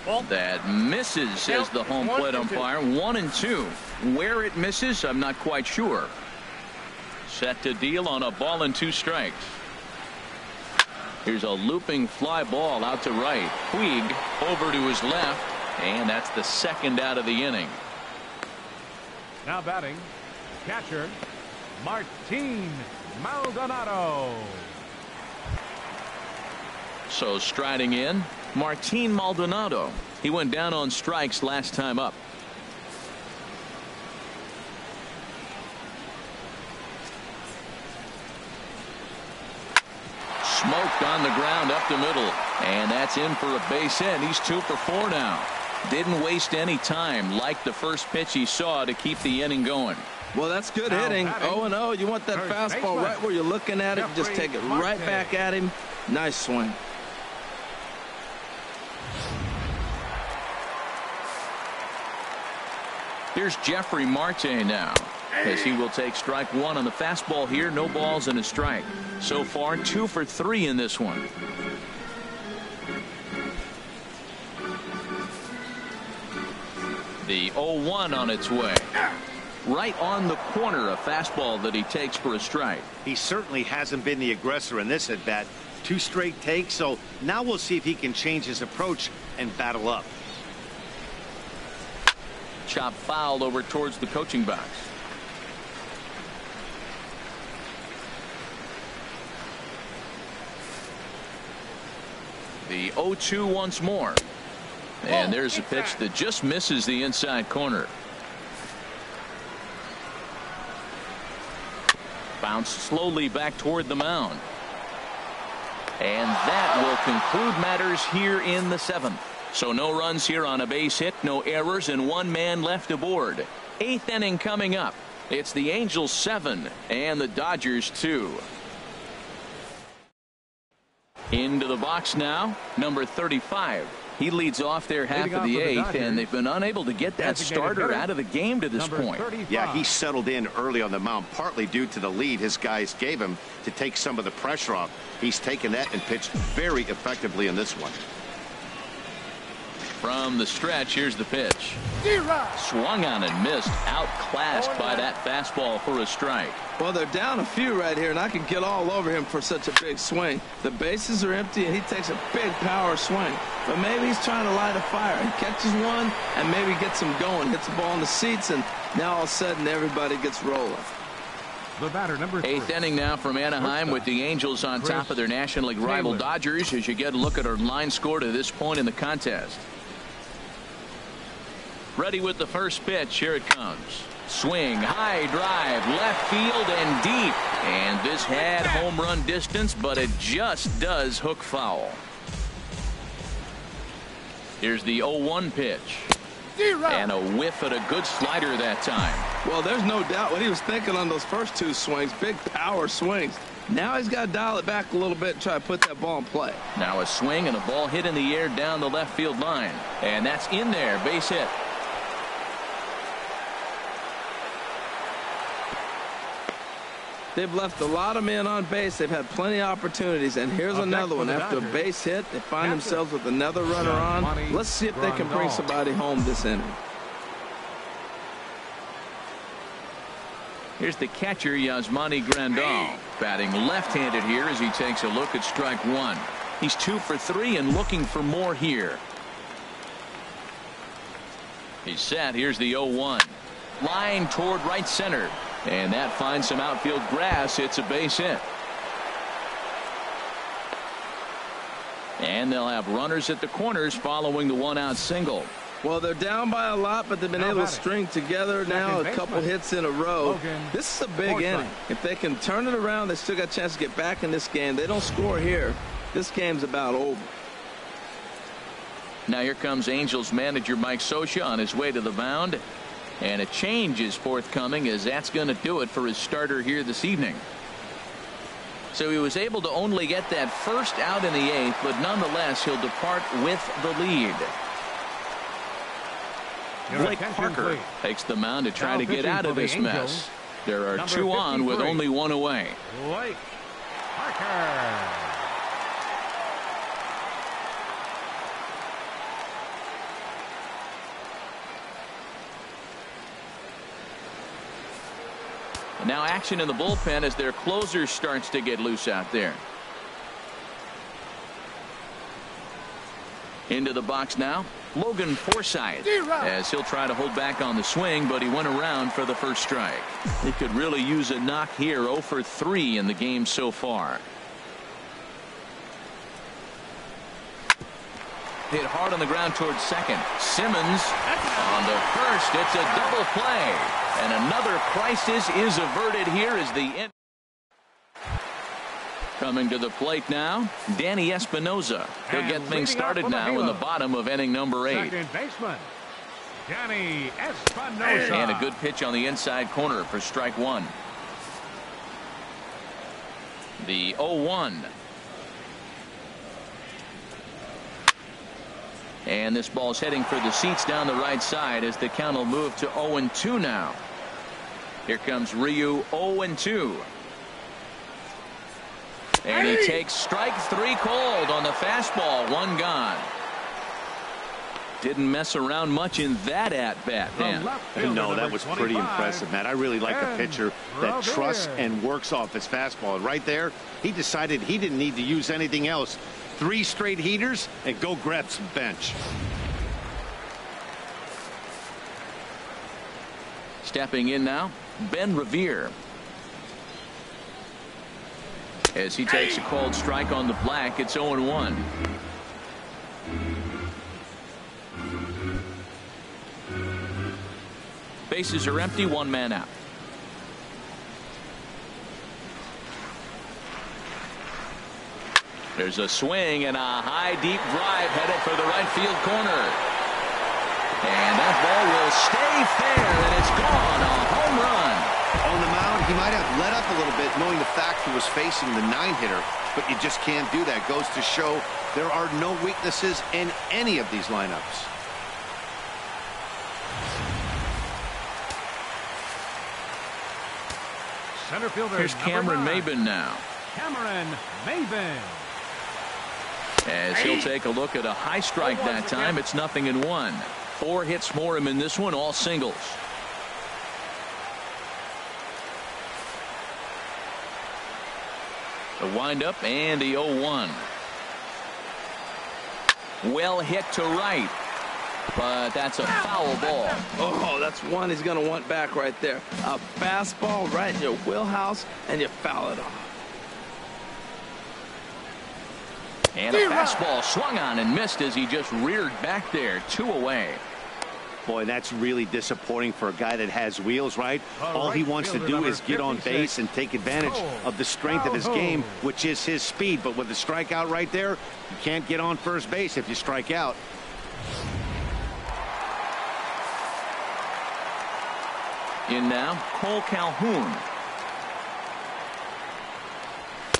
That misses, says the home plate umpire. 1-2. Where it misses, I'm not quite sure. Set to deal on a ball and 2 strikes. Here's a looping fly ball out to right. Puig over to his left, and that's the second out of the inning. Now batting, catcher Martin Maldonado. So striding in, Martin Maldonado. He went down on strikes last time up. Smoked on the ground up the middle, and that's in for a base hit. He's 2 for 4 now. Didn't waste any time like the first pitch he saw to keep the inning going. Well, that's good hitting. 0-0. You want that fastball right where you're looking at it. Just take it right back at him. Nice swing. Here's Jeffrey Marte now, as he will take strike 1 on the fastball here. No balls and a strike. So far 2 for 3 in this one. The 0-1 on its way. Right on the corner, a fastball that he takes for a strike. He certainly hasn't been the aggressor in this at bat. 2 straight takes, so now we'll see if he can change his approach and battle up. Chop fouled over towards the coaching box. The 0-2 once more. And there's a pitch that just misses the inside corner. Bounced slowly back toward the mound. And that will conclude matters here in the 7th. So no runs here on a base hit, no errors, and 1 man left aboard. 8th inning coming up. It's the Angels 7 and the Dodgers 2. Into the box now, number 35. He leads off their half of the 8th, and they've been unable to get that starter out of the game to this point. Yeah, he settled in early on the mound, partly due to the lead his guys gave him to take some of the pressure off. He's taken that and pitched very effectively in this one. From the stretch, here's the pitch. Swung on and missed. Outclassed by that fastball for a strike. Well, they're down a few right here, and I can get all over him for such a big swing. The bases are empty, and he takes a big power swing. But maybe he's trying to light a fire. He catches one and maybe gets him going. Hits the ball in the seats, and now all of a sudden everybody gets rolling. The batter, number 3. 8th inning now from Anaheim with the Angels on top of their National League rival Dodgers as you get a look at our line score to this point in the contest. Ready with the first pitch. Here it comes. Swing, high drive, left field and deep. And this had home run distance, but it just does hook foul. Here's the 0-1 pitch. And a whiff at a good slider that time. Well, there's no doubt what he was thinking on those first 2 swings. Big power swings. Now he's got to dial it back a little bit and try to put that ball in play. Now a swing and a ball hit in the air down the left field line. And that's in there. Base hit. They've left a lot of men on base. They've had plenty of opportunities, and here's another one. After a base hit, they find themselves with another runner on. Let's see if they can bring somebody home this inning. Here's the catcher, Yasmani Grandal, batting left-handed here as he takes a look at strike 1. He's 2 for 3 and looking for more here. He's set. Here's the 0-1. Line toward right center. And that finds some outfield grass. It's a base hit. And they'll have runners at the corners following the 1-out single. Well, they're down by a lot, but they've been able to string together now a couple hits in a row. This is a big inning. If they can turn it around, they still got a chance to get back in this game. They don't score here. This game's about over. Now here comes Angels manager Mike Scioscia on his way to the mound. And a change is forthcoming, as that's going to do it for his starter here this evening. So he was able to only get that first out in the 8th, but nonetheless he'll depart with the lead. Blake Parker takes the mound to try to get out of this mess. There are 2 on with only 1 away. Blake Parker. And now action in the bullpen as their closer starts to get loose out there. Into the box now, Logan Forsythe, as he'll try to hold back on the swing, but he went around for the first strike. He could really use a knock here. 0 for 3 in the game so far. Hit hard on the ground towards second. Simmons on the first. It's a double play. And another crisis is averted here as the end. Coming to the plate now, Danny Espinosa. He'll get things started now in the bottom of inning number 8. Second baseman, Danny Espinosa. And a good pitch on the inside corner for strike 1. The 0-1. And this ball's heading for the seats down the right side as the count will move to 0-2 now. Here comes Ryu, 0-2. And he takes strike 3 cold on the fastball. 1 gone. Didn't mess around much in that at-bat, man. No, that was pretty impressive, Matt. I really like a pitcher that trusts and works off his fastball. And right there, he decided he didn't need to use anything else. 3 straight heaters and go grab some bench. Stepping in now, Ben Revere. As he takes a cold strike on the black, it's 0-1. Bases are empty, 1 man out. There's a swing and a high deep drive headed for the right field corner. And that ball will stay fair, and it's gone. A home run. On the mound, he might have let up a little bit knowing the fact he was facing the 9-hitter, but you just can't do that. Goes to show there are no weaknesses in any of these lineups. Center fielder. Here's Cameron 9. Maben now. Cameron Maben. As he'll take a look at a high strike that time. It's 0-1. 4 hits for him in this one, all singles. The windup and the 0-1. Well hit to right, but that's a foul ball. Oh, that's one he's going to want back right there. A fastball right in your wheelhouse, and you foul it off. And a fastball swung on and missed as he just reared back there. 2 away. Boy, that's really disappointing for a guy that has wheels, right? All he wants to do is get on base and take advantage of the strength of his game, which is his speed. But with the strikeout right there, you can't get on first base if you strike out. In now, Cole Calhoun.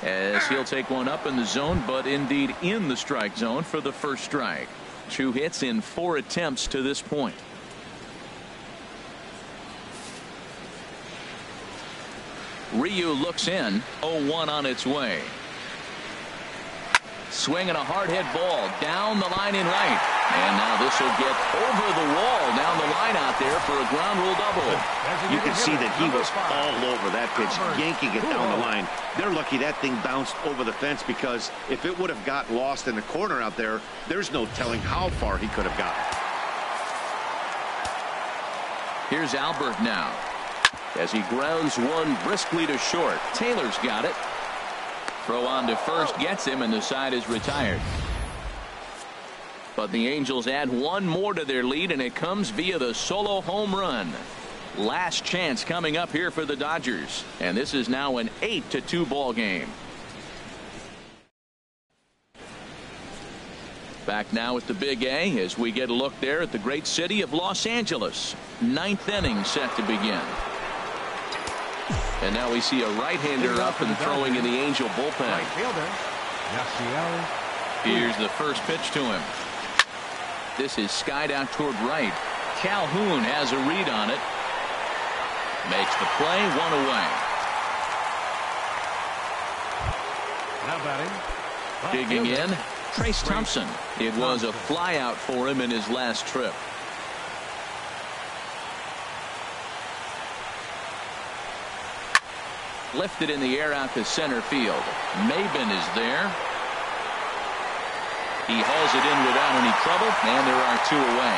As he'll take one up in the zone, but indeed in the strike zone for the first strike. 2 hits in 4 attempts to this point. Ryu looks in. 0-1 on its way. Swing and a hard hit ball down the line in right. And now this will get over the wall down the line out there for a ground rule double. You can see that he was all over that pitch, yanking it down the line. They're lucky that thing bounced over the fence, because if it would have got lost in the corner out there, there's no telling how far he could have gotten. Here's Albert now as he grounds one briskly to short. Taylor's got it. Throw on to first gets him, and the side is retired. But the Angels add 1 more to their lead, and it comes via the solo home run. Last chance coming up here for the Dodgers, and this is now an 8-2 ball game. Back now at the Big A as we get a look there at the great city of Los Angeles. 9th inning set to begin. And now we see a right-hander up and throwing in the Angel bullpen. Right fielder, Here's the first pitch to him. This is skied out toward right. Calhoun has a read on it. Makes the play, 1 away. Now batting. Digging in, Trace Thompson. It was a flyout for him in his last trip. Lifted in the air out to center field. Maben is there. He hauls it in without any trouble, and there are 2 away.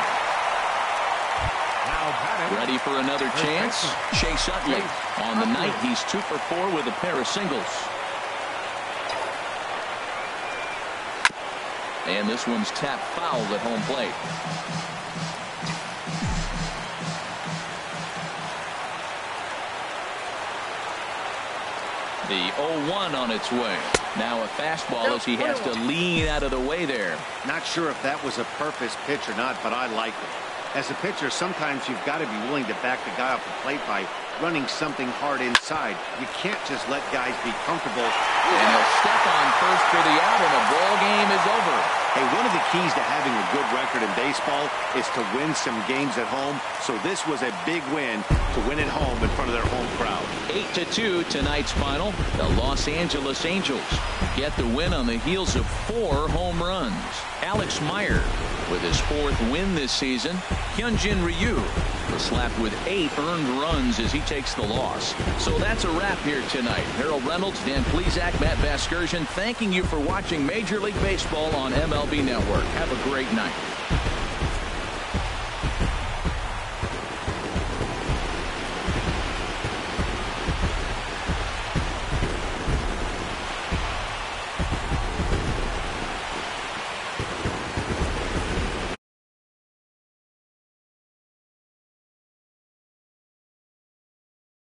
Ready for another chance. Chase Utley. On the night, he's 2 for 4 with a pair of singles. And this one's tapped foul at home plate. The 0-1 on its way. Now a fastball as he has to lean out of the way there. Not sure if that was a purpose pitch or not, but I like it. As a pitcher, sometimes you've got to be willing to back the guy off the plate by running something hard inside. You can't just let guys be comfortable. And he'll step on first for the out, and the ball game is over. Hey, one of the keys to having a good record in baseball is to win some games at home. So this was a big win to win at home in front of their home crowd. 8-2 tonight's final. The Los Angeles Angels get the win on the heels of 4 home runs. Alex Meyer with his 4th win this season. Hyunjin Ryu was slapped with 8 earned runs as he takes the loss. So that's a wrap here tonight. Harold Reynolds, Dan Plesac, Matt Vasgersian, thanking you for watching Major League Baseball on MLB Network. Have a great night.